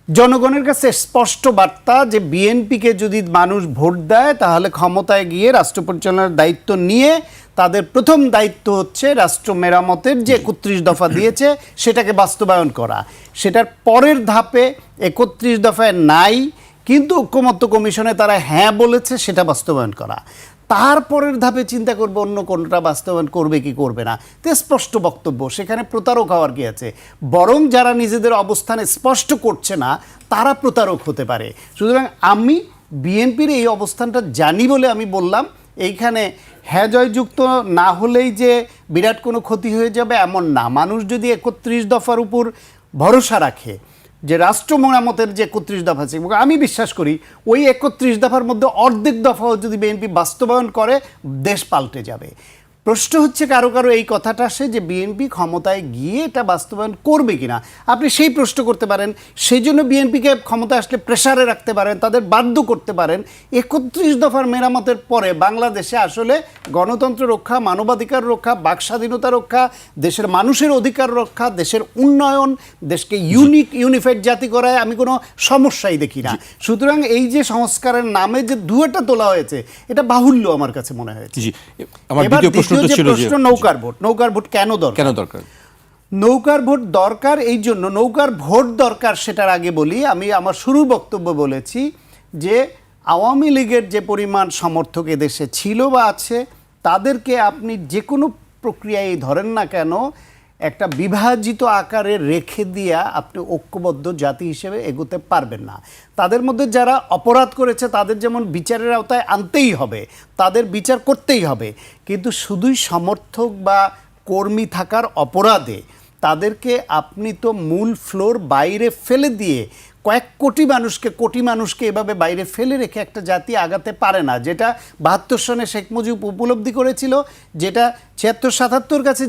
জনগণের কাছে স্পষ্ট বার্তা যে বিএনপিকে যদি মানুষ ভোট দেয় তাহলে ক্ষমতায় গিয়ে রাষ্ট্র পরিচালনার দায়িত্ব নিয়ে তাদের প্রথম দায়িত্ব হচ্ছে রাষ্ট্র মেরামতের যে 31 দফা দিয়েছে সেটাকে বাস্তবায়ন করা। সেটার পরের ধাপে 31 দফায় নাই কিন্তু ঐকমত্য কমিশনে তারা হ্যাঁ বলেছে সেটা বাস্তবায়ন করা। তারপরের ধাপে চিন্তা করবে অন্য কোনটা বাস্তবায়ন করবে কি করবে না। তো স্পষ্ট বক্তব্য, সেখানে প্রতারক হওয়ার কি আছে? বরং যারা নিজেদের অবস্থানে স্পষ্ট করছে না তারা প্রতারক হতে পারে। সুতরাং আমি বিএনপির এই অবস্থানটা জানি বলে আমি বললাম এইখানে হ্যাঁ জয়যুক্ত না হলেই যে বিরাট কোনো ক্ষতি হয়ে যাবে এমন না। মানুষ যদি 31 দফার উপর ভরসা রাখে যে রাষ্ট্র মেরামতের যে 31 দফা আছে, আমি বিশ্বাস করি ওই 31 দফার মধ্যে অর্ধেক দফাও যদি বিএনপি বাস্তবায়ন করে দেশ পাল্টে যাবে। প্রশ্ন হচ্ছে কারো এই কথাটা আসে যে বিএনপি ক্ষমতায় গিয়ে এটা বাস্তবায়ন করবে কিনা। আপনি সেই প্রশ্ন করতে পারেন, সেই জন্য বিএনপিকে ক্ষমতায় আসলে প্রেসারে রাখতে পারেন, তাদের বাধ্য করতে পারেন। 31 দফার মেরামতের পরে বাংলাদেশে আসলে গণতন্ত্র রক্ষা, মানবাধিকার রক্ষা, বাক স্বাধীনতা রক্ষা, দেশের মানুষের অধিকার রক্ষা, দেশের উন্নয়ন, দেশকে ইউনিফাইড জাতি করায় আমি কোনো সমস্যাই দেখি না। সুতরাং এই যে সংস্কারের নামে যে দুয়েটা তোলা হয়েছে এটা বাহুল্য আমার কাছে মনে হয়েছে। আমার দ্বিতীয় প্রশ্ন নৌকার ভোট কেন দরকার? নৌকার ভোট দরকার এই জন্য, নৌকার ভোট দরকার সেটার আগে বলি, আমি আমার শুরুর বক্তব্য বলেছি যে আওয়ামী লীগের যে পরিমাণ সমর্থক এদেশে ছিল বা আছে তাদেরকে আপনি যে কোনো প্রক্রিয়ায় ধরেন না কেন একটা বিভাজিত আকারে রেখে দিয়া আপনি ঐক্যবদ্ধ জাতি হিসেবে এগোতে পারবেন না। তাদের মধ্যে যারা অপরাধ করেছে তাদের যেমন বিচারের আওতায় আনতেই হবে, তাদের বিচার করতেই হবে, কিন্তু শুধুই সমর্থক বা কর্মী থাকার অপরাধে তাদেরকে আপনি তো মূল ফ্লোর বাইরে ফেলে দিয়ে কয়েক কোটি মানুষকে এভাবে বাইরে ফেলে রেখে একটা জাতি আগাতে পারে না। যেটা ৭২ সনে শেখ মুজিব উপলব্ধি করেছিল, যেটা ৭৬-৭৭ কাছে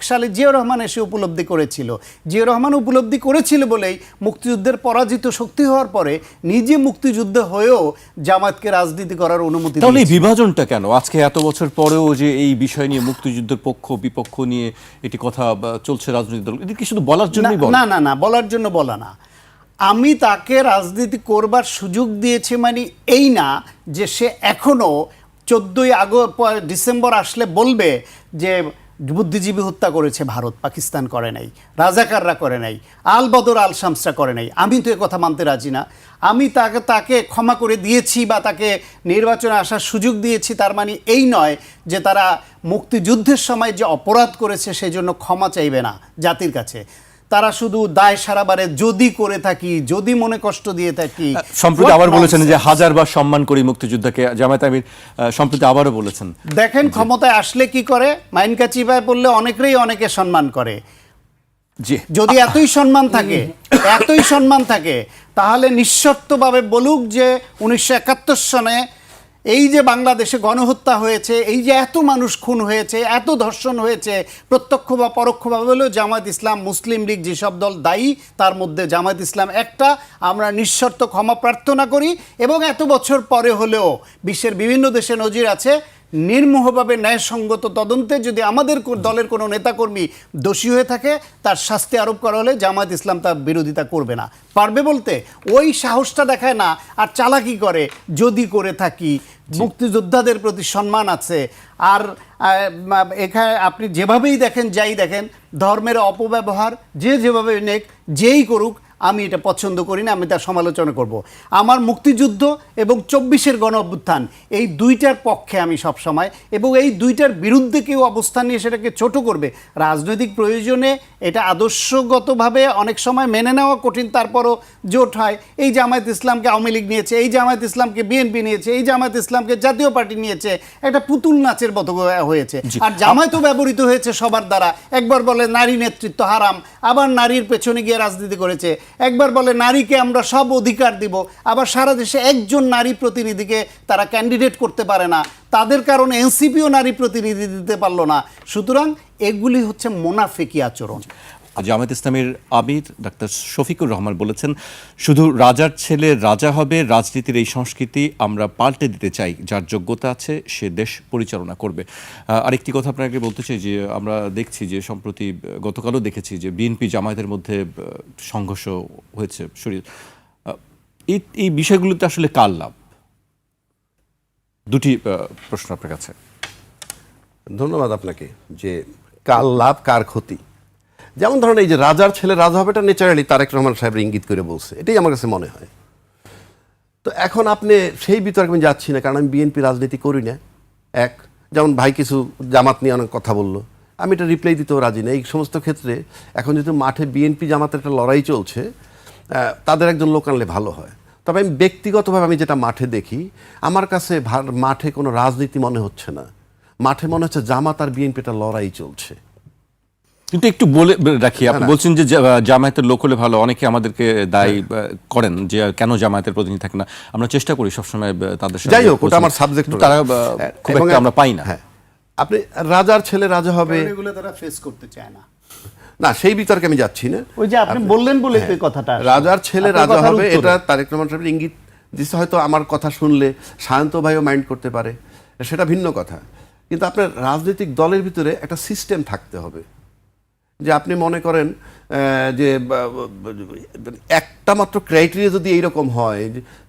সালে জিয়াউর রহমান এসে উপলব্ধি করেছিল। জিয়াউর রহমান উপলব্ধি করেছিল বলেই মুক্তিযুদ্ধের পরাজিত শক্তি হওয়ার পরে নিজে মুক্তিযুদ্ধ হয়েও জামায়াতকে রাজনীতি করার অনুমতি তাহলে এই দিয়েছিল। বিভাজনটা কেন আজকে এত বছর পরেও যে এই বিষয় নিয়ে মুক্তিযুদ্ধের পক্ষ বিপক্ষ নিয়ে এটি কথা চলছে রাজনৈতিক দল, এটা কি শুধু বলার জন্যই বলে? না, বলার জন্য বলা না। আমি তাকে রাজনীতি করবার সুযোগ দিয়েছি মানে এই না যে সে এখনো 14 ডিসেম্বর আসলে বলবে যে বুদ্ধিজীবী হত্যা করেছে ভারত, পাকিস্তান করে নাই, রাজাকাররা করে নাই, আল বদর আল শামসরা করে নাই। আমি তো এ কথা মানতে রাজি না। আমি তাকে ক্ষমা করে দিয়েছি বা তাকে নির্বাচনে আসার সুযোগ দিয়েছি, তার মানে এই নয় যে তারা মুক্তিযুদ্ধের সময় যে অপরাধ করেছে সেই জন্য ক্ষমা চাইবে না জাতির কাছে। তারা শুধু দায় সারাবারে যদি করে থাকি, যদি মনে কষ্ট দিয়ে থাকি। সম্প্রতি আবার বলেছেন যে হাজারবার সম্মান করি মুক্তিযোদ্ধাকে, জামায়াত আমির সম্প্রতি আবারও বলেছেন। দেখেন ক্ষমতায় আসলে কি করে, মাইনকা চিপায় পড়লে অনেকে সম্মান করে। যদি এতই সম্মান থাকে তাহলে নিঃশর্তভাবে বলুক যে 1971 সনে এই যে বাংলাদেশে গণহত্যা হয়েছে, এই যে এত মানুষ খুন হয়েছে, এত ধর্ষণ হয়েছে, প্রত্যক্ষ বা পরোক্ষভাবে হলেও জামায়াত ইসলাম, মুসলিম লীগ যেসব দল দায়ী তার মধ্যে জামায়াত ইসলাম একটা, আমরা নিঃশর্ত ক্ষমা প্রার্থনা করি। এবং এত বছর পরে হলেও বিশ্বের বিভিন্ন দেশে নজির আছে, নির্মোহভাবে ন্যায়সঙ্গত তদন্তে যদি আমাদের দলের কোনো নেতাকর্মী দোষী হয়ে থাকে তার শাস্তি আরোপ করা হলে জামায়াত ইসলাম তার বিরোধিতা করবে না। পারবে বলতে ওই সাহসটা দেখায় না, আর চালাকি করে যদি করে থাকি। মুক্তিযোদ্ধাদের প্রতি সম্মান আছে। আর এখানে আপনি যেভাবেই দেখেন, যাই দেখেন, ধর্মের অপব্যবহার যেভাবে নেক, যেই করুক, আমি এটা পছন্দ করি না, আমি তার সমালোচনা করব। আমার মুক্তিযুদ্ধ এবং 24-এর গণ অভ্যুত্থান এই দুইটার পক্ষে আমি সব সময়, এবং এই দুইটার বিরুদ্ধে কেউ অবস্থান নিয়ে সেটাকে ছোট করবে, রাজনৈতিক প্রয়োজনে এটা আদর্শগতভাবে অনেক সময় মেনে নেওয়া কঠিন, তারপরও জোট হয়। এই জামায়াত ইসলামকে আওয়ামী লীগ নিয়েছে, এই জামায়াত ইসলামকে বিএনপি নিয়েছে, এই জামায়াত ইসলামকে জাতীয় পার্টি নিয়েছে, একটা পুতুল নাচের মতো হয়েছে। আর জামায়াতও ব্যবহৃত হয়েছে সবার দ্বারা। একবার বলে নারী নেতৃত্ব হারাম, আবার নারীর পেছনে গিয়ে রাজনীতি করেছে। একবার বলে নারীকে আমরা সব অধিকার দিব, আবার সারা দেশে একজন নারী প্রতিনিধিকে তারা ক্যান্ডিডেট করতে পারে না, তাদের কারণে এনসিপিও নারী প্রতিনিধি দিতে পারলো না। সুতরাং এগুলি হচ্ছে মোনাফেকি আচরণ। জামায়াত ইসলামের আমির ডাক্তার শফিকুর রহমান বলেছেন, শুধু রাজার ছেলে রাজা হবে, রাজনীতির এই সংস্কৃতি আমরা পাল্টে দিতে চাই, যার যোগ্যতা আছে সে দেশ পরিচালনা করবে। আরেকটি কথা আপনাকে বলতে চাই যে আমরা দেখছি যে সম্প্রতি গতকালও দেখেছি যে বিএনপি জামায়াতের মধ্যে সংঘর্ষ হয়েছে। এই বিষয়গুলোতে আসলে কার লাভ? দুটি প্রশ্ন আপনার কাছে। ধন্যবাদ আপনাকে। যে কার লাভ কার ক্ষতি, যেমন ধরেন এই যে রাজার ছেলে রাজা হবে, এটা ন্যাচারালি তারেক রহমান সাহেবের ইঙ্গিত করে বলছে, এটাই আমার কাছে মনে হয়। তো এখন আপনি সেই বিতর্কে আমি যাচ্ছি না, কারণ আমি বিএনপি রাজনীতি করি না। যেমন ভাই কিছু জামাত নিয়ে অনেক কথা বললো, আমি এটা রিপ্লাই দিতেও রাজি না। এই সমস্ত ক্ষেত্রে এখন যেহেতু মাঠে বিএনপি জামাতের একটা লড়াই চলছে, তাদের একজন লোক আনলে ভালো হয়। তবে আমি ব্যক্তিগতভাবে আমি যেটা মাঠে দেখি, আমার কাছে মাঠে কোনো রাজনীতি মনে হচ্ছে না, মাঠে মনে হচ্ছে জামাত আর বিএনপি একটা লড়াই চলছে। কিন্তু একটু বলে রাখি, আপনি বলছেন যে জামায়াতের লোক হলে ভালো, অনেকে আমাদেরকে দায়ী করেন যে কেন জামায়াতের প্রতিনিধি থাকে না। আমরা চেষ্টা করি সবসময় তাদের সাথে, যাই হোক ওটা আমার সাবজেক্ট, তারা খুব একটা আমরা পাই না। হ্যাঁ, আপনি রাজার ছেলে রাজা হবে, এগুলো তারা ফেস করতে চায় না। না, সেই বিতর্কে আমি যাচ্ছি না। ওই যে আপনি বললেন বলে এই কথাটা, রাজার ছেলে রাজা হবে, এটা তারেক রহমান সাহেবের ইঙ্গিত দিচ্ছে। হয়তো আমার কথা শুনলে সায়ন্ত ভাইও মাইন্ড করতে পারে, সেটা ভিন্ন কথা। কিন্তু আপনার রাজনৈতিক দলের ভিতরে একটা সিস্টেম থাকতে হবে। যে আপনি মনে করেন যে একটা মাত্র ক্রাইটেরিয়া যদি এইরকম হয়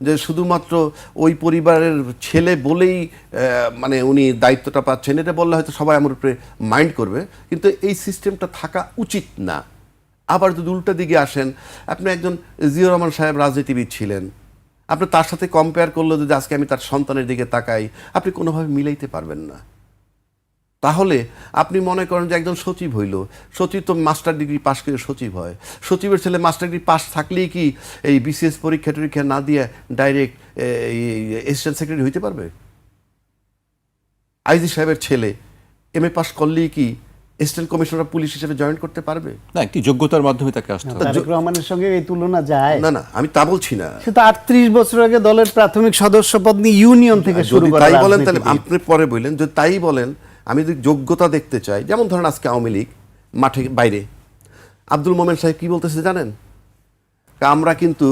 যে শুধুমাত্র ওই পরিবারের ছেলে বলেই মানে উনি দায়িত্বটা পাচ্ছেন, এটা বললে হয়তো সবাই আমার উপরে মাইন্ড করবে, কিন্তু এই সিস্টেমটা থাকা উচিত না। আবার যদি উল্টা দিকে আসেন, আপনি একজন জিয়াউর রহমান সাহেব রাজনীতিবিদ ছিলেন, আপনি তার সাথে কম্পেয়ার করলে যদি আজকে আমি তার সন্তানের দিকে তাকাই, আপনি কোনোভাবে মিলাইতে পারবেন না। তাহলে আপনি মনে করেন যে একজন সচিব হইল, সচিব তো মাস্টার ডিগ্রি পাশ করে সচিব হয়, সচিবের ছেলে মাস্টার ডিগ্রি পাস থাকলেই কি এই বিসিএস পরীক্ষা টরীক্ষা না দিয়ে ডাইরেক্ট অ্যাসিস্ট্যান্ট সেক্রেটারি হইতে পারবে? আইজি সাহেবের ছেলে এমএ পাস করলেই কি অ্যাসিস্ট্যান্ট কমিশনার পুলিশ হিসেবে জয়েন করতে পারবে? না, একটি যোগ্যতার মাধ্যমে তাকে আসতে হবে। তারেক রহমানের সঙ্গে এই তুলনা যায়? না না, আমি তা বলছি না। সে তো 38 বছর আগে দলের প্রাথমিক সদস্য পদ নিয়ে ইউনিয়ন থেকে শুরু যদি করা তাই বলেন তাহলে রাজনীতিবিদ। আপনি পরে বললেন, যদি তাই বলেন আমি যদি যোগ্যতা দেখতে চাই, যেমন ধরেন আজকে আওয়ামী লীগ মাঠে বাইরে আব্দুল মোমেন সাহেব কি বলতেছে জানেন? আমরা কিন্তু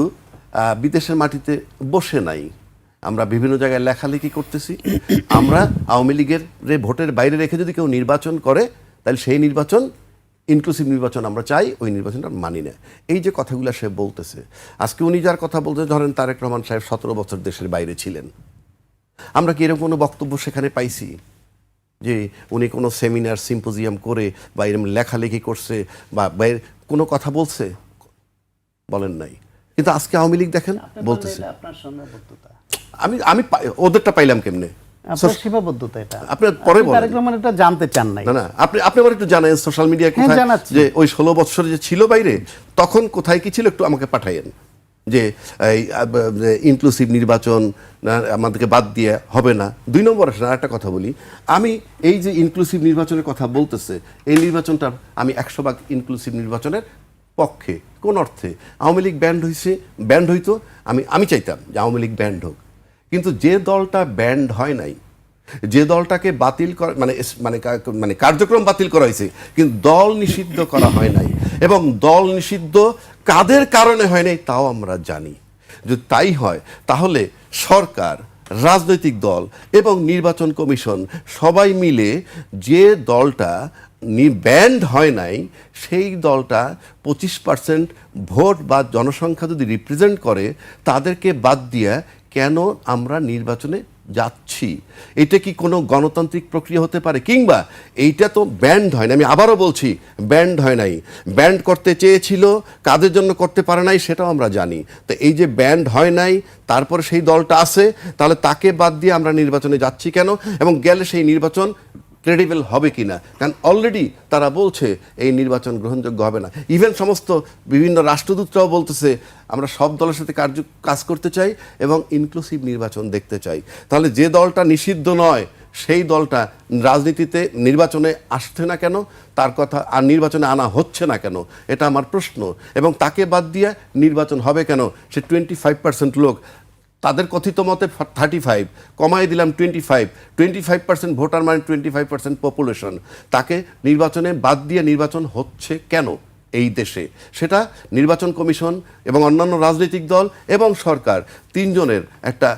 বিদেশের মাটিতে বসে নাই, আমরা বিভিন্ন জায়গায় লেখালেখি করতেছি। আমরা আওয়ামী লীগের ভোটের বাইরে রেখে যদি কেউ নির্বাচন করে তাহলে সেই নির্বাচন ইনক্লুসিভ নির্বাচন আমরা চাই, ওই নির্বাচনটা মানি না। এই যে কথাগুলো সে বলতেছে, আজকে উনি যার কথা বলতে, ধরেন তারেক রহমান সাহেব 17 বছর দেশের বাইরে ছিলেন, আমরা কি এরকম কোনো বক্তব্য সেখানে পাইছি যে উনি কোনো সেমিনার সিম্পোজিয়াম করে বা এরকম লেখালেখি করছে বা বাইরে কোনো কথা বলছে? বলেন নাই। কিন্তু আজকে আওয়ামী লীগ দেখেন বলতেছে। আপনার সীমাবদ্ধতা, আমি আমি ওদেরটা পাইলাম কেমনে? আপনার সীমাবদ্ধতা এটা। আপনি পরে বলেন। তারেক রহমান এটা জানতে চান নাই। না না, আপনি আবার একটু জানেন সোশ্যাল মিডিয়া হ্যাঁ, কোথায়, জানাচ্ছি। যে ওই 16 বছর যে ছিল বাইরে তখন কোথায় কি ছিল একটু আমাকে পাঠাইয়েন, যে ইনক্লুসিভ নির্বাচন আমাদেরকে বাদ দিয়ে হবে না। 2 নম্বর আসলে আরেকটা কথা বলি, আমি এই যে ইনক্লুসিভ নির্বাচনের কথা বলতেছে, এই নির্বাচনটা আমি 100% ইনক্লুসিভ নির্বাচনের পক্ষে। কোন অর্থে? আওয়ামী লীগ ব্যান্ড হইতো, আমি চাইতাম যে আওয়ামী লীগ ব্যান্ড হোক, কিন্তু যে দলটা ব্যান্ড হয় নাই, যে দলটাকে বাতিল করা মানে কার্যক্রম বাতিল করা হয়েছে কিন্তু দল নিষিদ্ধ করা হয় নাই, এবং দল নিষিদ্ধ কাদের কারণে হয় নাই তাও আমরা জানি। যদি তাই হয় তাহলে সরকার, রাজনৈতিক দল এবং নির্বাচন কমিশন সবাই মিলে যে দলটা ব্যান্ড হয় নাই সেই দলটা 25% ভোট বা জনসংখ্যা যদি রিপ্রেজেন্ট করে, তাদেরকে বাদ দিয়ে কেন আমরা নির্বাচনে যাচ্ছি? এটা কি কোনো গণতান্ত্রিক প্রক্রিয়া হতে পারে? কিংবা এইটা তো ব্যান্ড হয় না, আমি আবারও বলছি ব্যান্ড হয় নাই, ব্যান্ড করতে চেয়েছিল, কাদের জন্য করতে পারে নাই সেটাও আমরা জানি। তো এই যে ব্যান্ড হয় নাই, তারপরে সেই দলটা আছে, তাহলে তাকে বাদ দিয়ে আমরা নির্বাচনে যাচ্ছি কেন, এবং গেলে সেই নির্বাচন ক্রেডিবল হবে কিনা? কারণ অলরেডি তারা বলছে এই নির্বাচন গ্রহণযোগ্য হবে না। ইভেন সমস্ত বিভিন্ন রাষ্ট্রদূতরাও বলতেছে আমরা সব দলের সাথে কাজ করতে চাই এবং ইনক্লুসিভ নির্বাচন দেখতে চাই। তাহলে যে দলটা নিষিদ্ধ নয় সেই দলটা রাজনীতিতে নির্বাচনে আসছে না কেন, তার কথা আর নির্বাচনে আনা হচ্ছে না কেন, এটা আমার প্রশ্ন। এবং তাকে বাদ দিয়ে নির্বাচন হবে কেন? সে 25% লোক, তাদের কথিত মতে 35, কমাই দিলাম 25% ভোটার মানে 25% পপুলেশন, তাকে নির্বাচনে বাদ দিয়ে নির্বাচন হচ্ছে কেন এই দেশে? সেটা নির্বাচন কমিশন এবং অন্যান্য রাজনৈতিক দল এবং সরকার তিনজনের একটা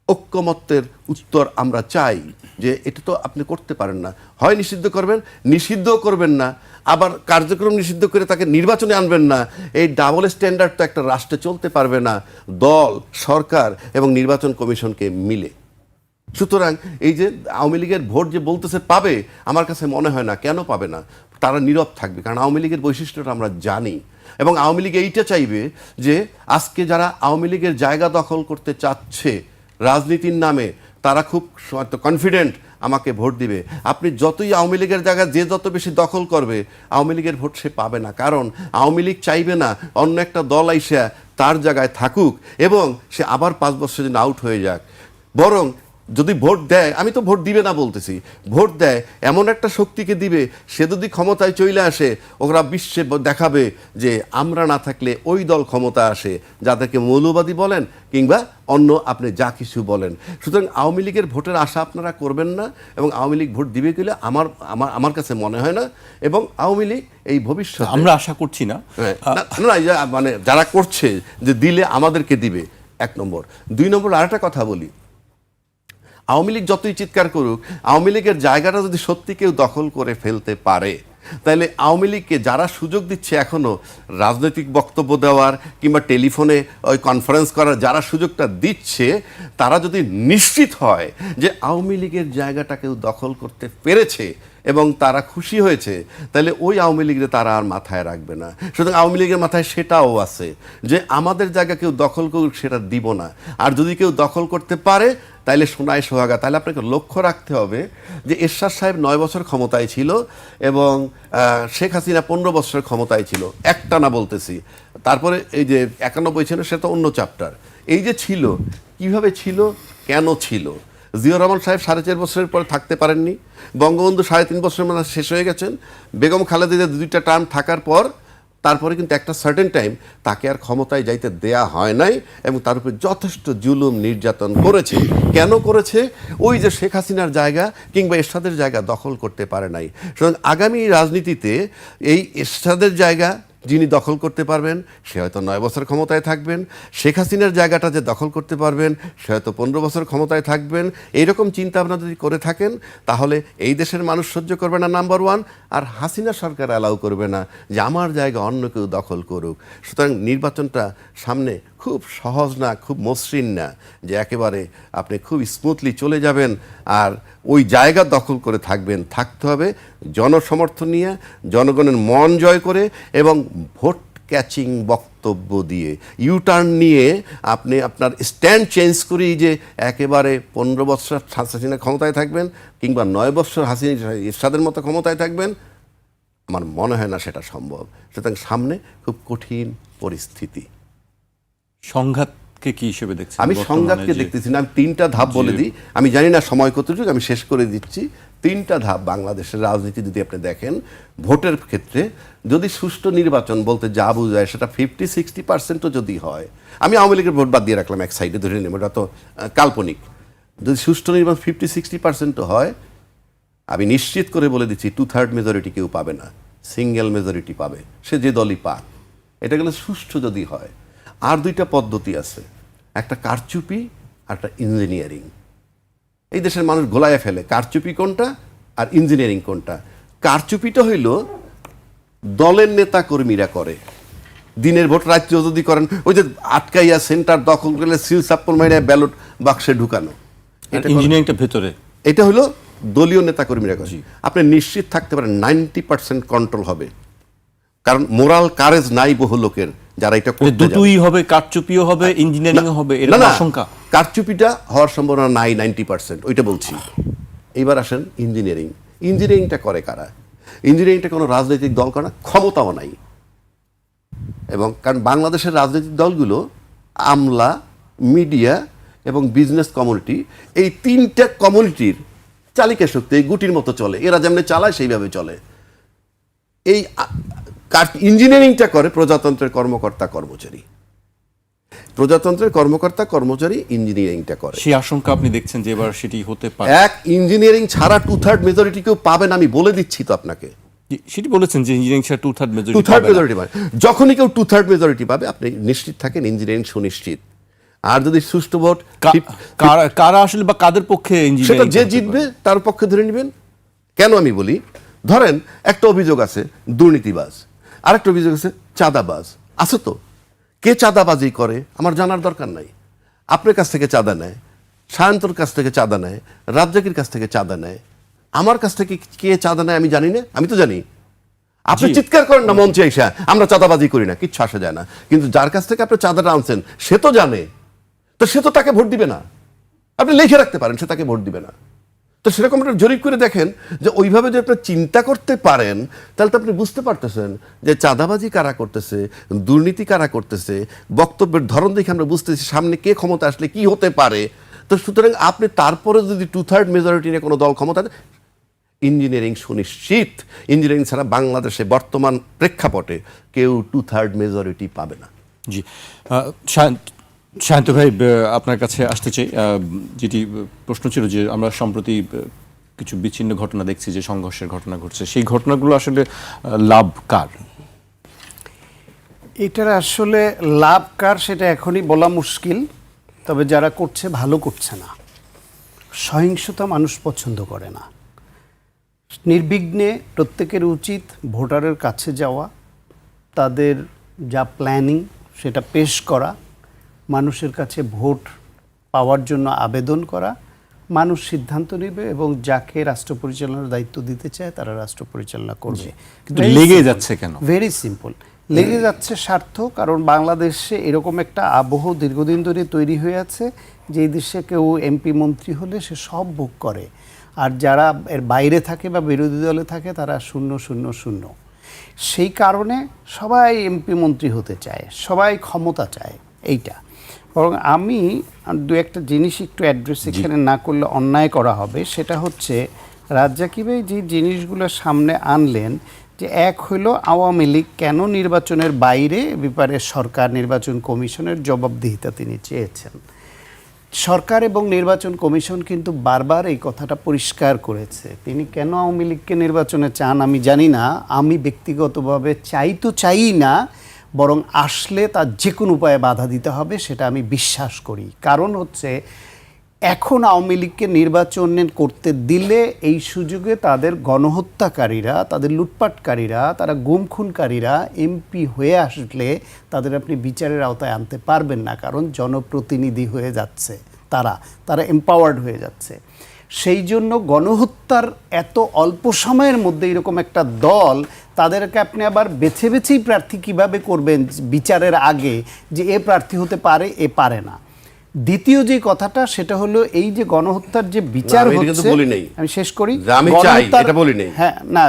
ঐক্যমত্যের উত্তর আমরা চাই, যে এটা তো আপনি করতে পারেন না। হয় নিষিদ্ধ করবেন, নিষিদ্ধও করবেন না, আবার কার্যক্রম নিষিদ্ধ করে তাকে নির্বাচনে আনবেন না। এই ডাবল স্ট্যান্ডার্ড তো একটা রাষ্ট্রে চলতে পারবে না দল, সরকার এবং নির্বাচন কমিশনকে মিলে। সুতরাং এই যে আওয়ামী লীগের ভোট যে বলতেছে পাবে, আমার কাছে মনে হয় না। কেন পাবে না? তারা নীরব থাকবে, কারণ আওয়ামী লীগের বৈশিষ্ট্যটা আমরা জানি। এবং আওয়ামী লীগ এইটা চাইবে যে আজকে যারা আওয়ামী লীগের জায়গা দখল করতে চাচ্ছে রাজনীতির নামে, তারা খুব কনফিডেন্ট আমাকে ভোট দিবে। আপনি যতই আওয়ামী লীগের জায়গা যে যত বেশি দখল করবে, আওয়ামী লীগের ভোট সে পাবে না। কারণ আওয়ামী লীগ চাইবে না অন্য একটা দল আইসা তার জায়গায় থাকুক এবং সে আবার 5 বছর যেন আউট হয়ে যাক। বরং যদি ভোট দেয়, আমি তো ভোট দিবে না বলতেছি, ভোট দেয় এমন একটা শক্তিকে দিবে, সে যদি ক্ষমতায় চলে আসে ওরা বিশ্বে দেখাবে যে আমরা না থাকলে ওই দল ক্ষমতা আসে, যাদেরকে মৌলবাদী বলেন কিংবা অন্য আপনি যা কিছু বলেন। সুতরাং আওয়ামী লীগের ভোটের আশা আপনারা করবেন না, এবং আওয়ামী লীগ ভোট দিবে গেলে আমার কাছে মনে হয় না। এবং আওয়ামী লীগ এই ভবিষ্যৎ আমরা আশা করছি না। মানে যারা করছে যে দিলে আমাদেরকে দিবে, 1 নম্বর। 2 নম্বর আরেকটা কথা বলি, আওয়ামী লীগ যতই চিৎকার করুক, আওয়ামী লীগের জায়গাটা যদি সত্যি কেউ দখল করে ফেলতে পারে, তাহলে আওয়ামী লীগকে যারা সুযোগ দিচ্ছে এখনও রাজনৈতিক বক্তব্য দেওয়ার কিংবা টেলিফোনে ওই কনফারেন্স করার, যারা সুযোগটা দিচ্ছে, তারা যদি নিশ্চিত হয় যে আওয়ামী লীগের জায়গাটা কেউ দখল করতে পেরেছে এবং তারা খুশি হয়েছে, তাহলে ওই আওয়ামী লীগের তারা আর মাথায় রাখবে না। সুতরাং আওয়ামী লীগের মাথায় সেটাও আছে যে আমাদের জায়গা কেউ দখল করুক, সেটা দিব না। আর যদি কেউ দখল করতে পারে তাইলে সোনায় সোহাগা। তাহলে আপনাকে লক্ষ্য রাখতে হবে যে এরশাদ সাহেব 9 বছর ক্ষমতায় ছিল এবং শেখ হাসিনা 15 বছর ক্ষমতায় ছিল, একটানা বলতেছি। তারপরে এই যে 91 ছিল, সেটা তো অন্য চ্যাপ্টার। এই যে ছিল, কিভাবে ছিল, কেন ছিল? জিয়াউর রহমান সাহেব 4.5 বছরের পরে থাকতে পারেননি, বঙ্গবন্ধু 3.5 বছরের মানে শেষ হয়ে গেছেন, বেগম খালেদা 2টা টার্ম থাকার পর তারপরে কিন্তু একটা সার্টেন টাইম তাকে আর ক্ষমতায় যাইতে দেয়া হয় নাই এবং তার উপরে যথেষ্ট জুলুম নির্যাতন করেছে। কেন করেছে? ওই যে শেখ হাসিনার জায়গা কিংবা এরশাদের জায়গা দখল করতে পারে নাই। সুতরাং আগামী রাজনীতিতে এই এরশাদের জায়গা যিনি দখল করতে পারবেন সে হয়তো 9 বছর ক্ষমতায় থাকবেন, শেখ হাসিনার জায়গাটা যে দখল করতে পারবেন সে হয়তো 15 বছর ক্ষমতায় থাকবেন। এইরকম চিন্তা ভাবনা যদি করে থাকেন তাহলে এই দেশের মানুষ সহ্য করবে না, নাম্বার 1। আর হাসিনা সরকার অ্যালাউ করবে না যে আমার জায়গা অন্য কেউ দখল করুক। সুতরাং নির্বাচনটা সামনে খুব সহজ না, খুব মসৃণ না যে একেবারে আপনি খুব স্মুথলি চলে যাবেন আর ওই জায়গা দখল করে থাকবেন। থাকতে হবে জনসমর্থন নিয়ে, জনগণের মন জয় করে এবং ভোট ক্যাচিং বক্তব্য দিয়ে, ইউটার্ন নিয়ে আপনি আপনার স্ট্যান্ড চেঞ্জ করেই যে একেবারে 15 বছর হাসিনা ক্ষমতায় থাকবেন কিংবা 9 বছর হাসিনা এরশাদের মতো ক্ষমতায় থাকবেন, আমার মনে হয় না সেটা সম্ভব। সুতরাং সামনে খুব কঠিন পরিস্থিতি। সংঘাতকে কি হিসেবে দেখছেন? আমি বর্তমানে সংঘাতকে যে- দেখতেছি না, আমি 3টা ধাপ বলে দিই। আমি জানি না সময় কতটুকু, আমি শেষ করে দিচ্ছি। 3টা ধাপ বাংলাদেশের রাজনীতি যদি আপনি দেখেন, ভোটের ক্ষেত্রে যদি সুষ্ঠু নির্বাচন বলতে যা বোঝায় সেটা 50-60%ও যদি হয়, আমি আওয়ামী লীগের ভোট বাদ দিয়ে রাখলাম এক সাইডে, ধরে নেব, এটা তো কাল্পনিক। যদি সুষ্ঠু নির্বাচন 50-60%ও হয়, আমি নিশ্চিত করে বলে দিচ্ছি 2/3 মেজরিটি কেউ পাবে না, সিঙ্গেল মেজরিটি পাবে, সে যে দলই পাক। এটা গেলে সুষ্ঠু যদি হয়। আর 2টা পদ্ধতি আছে, একটা কারচুপি আর একটা ইঞ্জিনিয়ারিং। এই দেশের মানুষ গোলায় ফেলে কারচুপি কোনটা আর ইঞ্জিনিয়ারিং কোনটা। কারচুপিটা হইল দলের নেতা কর্মীরা করে, দিনের ভোট রাত্রেও যদি করেন, ওই যে আটকাইয়া সেন্টার দখল করলে সিল সাপ্পল মাইরা ব্যালট বাক্সে ঢুকানো, এটা ইঞ্জিনিয়ারিংটা ভেতরে। এটা হলো দলীয় নেতাকর্মীরা করে। আপনি নিশ্চিত থাকতে পারেন 90% কন্ট্রোল হবে, কারণ মোরাল কারেজ নাই বহু লোকের যারা এটা করতে যাবে। দুটোই হবে, কারচুপিও হবে, ইঞ্জিনিয়ারিং হবে, না এরকম না, আশঙ্কা। কারচুপিটা হওয়ার সম্ভাবনা নাই 90%, ওইটা বলছি। এইবার আসেন ইঞ্জিনিয়ারিং। ইঞ্জিনিয়ারিংটা করে কারা? ইঞ্জিনিয়ারিংটা কোনো রাজনৈতিক দল করে না, ক্ষমতাও নাই। এবং কারণ বাংলাদেশের রাজনৈতিক দলগুলো আমলা, মিডিয়া এবং বিজনেস কমিউনিটি, এই 3টা কমিউনিটির চালিকা শক্তি এই গুটির মতো চলে। এরা যেমনি চালায় সেইভাবে চলে। এই ইঞ্জিনিয়ারিংটা করে প্রজাতন্ত্রের কর্মকর্তা কর্মচারী, প্রজাতন্ত্রের কর্মকর্তা কর্মচারী ইঞ্জিনিয়ারিংটা করে। সেই আশঙ্কা আপনি দেখছেন যে এবার সেটি হতে পারে? এক ইঞ্জিনিয়ারিং ছাড়া 2/3 মেজরিটি কেউ পাবেন, আমি বলে দিচ্ছি তো আপনাকে। সেটি বলেছেন যে ইঞ্জিনিয়ারিং ছাড়া 2/3 মেজরিটি 2/3 মেজরিটি পাবে। যখনই কেউ 2/3 মেজরিটি পাবে আপনি নিশ্চিত থাকেন ইঞ্জিনিয়ারিং সুনিশ্চিত। আর যদি সুষ্ঠু ভোট, কারা আসলে বা কাদের পক্ষে সেটা ইঞ্জিনিয়ারিং যে জিতবে তার পক্ষে ধরে নেবেন। কেন আমি বলি, ধরেন একটা অভিযোগ আছে দুর্নীতিবাজ, আরেকটা অভিযোগ আছে চাঁদাবাজ, আছে তো। কে চাঁদাবাজি করে আমার জানার দরকার নাই। আপনার কাছ থেকে চাঁদা নেয়, সায়ন্তর কাছ থেকে চাঁদা নেয়, রাজ্জাকির কাছ থেকে চাঁদা নেয়, আমার কাছ থেকে কে চাঁদা নেয় আমি জানি না? আমি তো জানি। আপনি চিৎকার করেন না মঞ্চে এসে আমরা চাঁদাবাজি করি না, কিচ্ছু আসা যায় না। কিন্তু যার কাছ থেকে আপনি চাঁদাটা আনছেন সে তো জানে, তো সে তো তাকে ভোট দিবে না। আপনি লিখে রাখতে পারেন সে তাকে ভোট দিবে না। তো সেরকম একটা জরিপ করে দেখেন যে ওইভাবে যদি আপনি চিন্তা করতে পারেন তাহলে তো আপনি বুঝতে পারতেছেন যে চাঁদাবাজি কারা করতেছে, দুর্নীতি কারা করতেছে। বক্তব্যের ধরন দেখে আমরা বুঝতেছি সামনে কে ক্ষমতা আসলে কি হতে পারে। তো সুতরাং আপনি তারপরে যদি 2/3 মেজরিটি নিয়ে কোনো দল ক্ষমতা, ইঞ্জিনিয়ারিং সুনিশ্চিত। ইঞ্জিনিয়ারিং ছাড়া বাংলাদেশে বর্তমান প্রেক্ষাপটে কেউ 2/3 মেজরিটি পাবে না। জি, শান্ত ভাই আপনার কাছে আসতে চাই। যেটি প্রশ্ন ছিল যে আমরা সম্প্রতি কিছু বিচ্ছিন্ন ঘটনা দেখছি, যে সংঘর্ষের ঘটনা ঘটছে, সেই ঘটনাগুলো আসলে লাভ কার? এটার আসলে লাভ কার সেটা এখনই বলা মুশকিল। তবে যারা করছে ভালো করছে না। সহিংসতা মানুষ পছন্দ করে না। নির্বিঘ্নে প্রত্যেকের উচিত ভোটারের কাছে যাওয়া, তাদের যা প্ল্যানিং সেটা পেশ করা, মানুষের কাছে ভোট পাওয়ার জন্য আবেদন করা, মানুষ সিদ্ধান্ত নেবে এবং যাকে রাষ্ট্র পরিচালনার দায়িত্ব দিতে চায় তারা রাষ্ট্র পরিচালনা করবে। কিন্তু লেগে যাচ্ছে কেন? ভেরি সিম্পল, লেগে যাচ্ছে স্বার্থ। কারণ বাংলাদেশে এরকম একটা আবহ দীর্ঘদিন ধরে তৈরি হয়ে আছে যে এই দেশে কেউ এমপি মন্ত্রী হলে সে সব ভোগ করে, আর যারা এর বাইরে থাকে বা বিরোধী দলে থাকে তারা শূন্য শূন্য শূন্য। সেই কারণে সবাই এমপি মন্ত্রী হতে চায়, সবাই ক্ষমতা চায়। এইটা বরং আমি দু একটা জিনিস একটু অ্যাড্রেস এখানে না করলে অন্যায় করা হবে। সেটা হচ্ছে রাজ্জাকি ভাই যে জিনিসগুলো সামনে আনলেন, যে এক হলো আওয়ামী লীগ কেন নির্বাচনের বাইরে, ব্যাপারে সরকার নির্বাচন কমিশনের জবাবদিহিতা তিনি চেয়েছেন। সরকার এবং নির্বাচন কমিশন কিন্তু বারবার এই কথাটা পরিষ্কার করেছে। তিনি কেন আওয়ামী লীগকে নির্বাচনে চান আমি জানি না, আমি ব্যক্তিগতভাবে চাই না, বরং আসলে তার যে কোনো উপায়ে বাধা দিতে হবে সেটা আমি বিশ্বাস করি। কারণ হচ্ছে এখন আওয়ামী লীগকে নির্বাচন করতে দিলে এই সুযোগে তাদের গণহত্যাকারীরা, তাদের লুটপাটকারীরা, তারা গুম খুনকারীরা এমপি হয়ে আসলে তাদের আপনি বিচারের আওতায় আনতে পারবেন না, কারণ জনপ্রতিনিধি হয়ে যাচ্ছে তারা এম্পাওয়ার্ড হয়ে যাচ্ছে। সেই জন্য গণহত্যার এত অল্প সময়ের মধ্যে এরকম একটা দল, তাদেরকে আপনি আবার বেছে বেছেই প্রার্থী কিভাবে করবেন বিচারের আগে, যে এ প্রার্থী হতে পারে এ পারে না। দ্বিতীয় যে কথাটা সেটা হলো এই যে গণহত্যার যে বিচার হচ্ছে, আমি শেষ করি, আমি চাই এটা বলি নাই। হ্যাঁ, না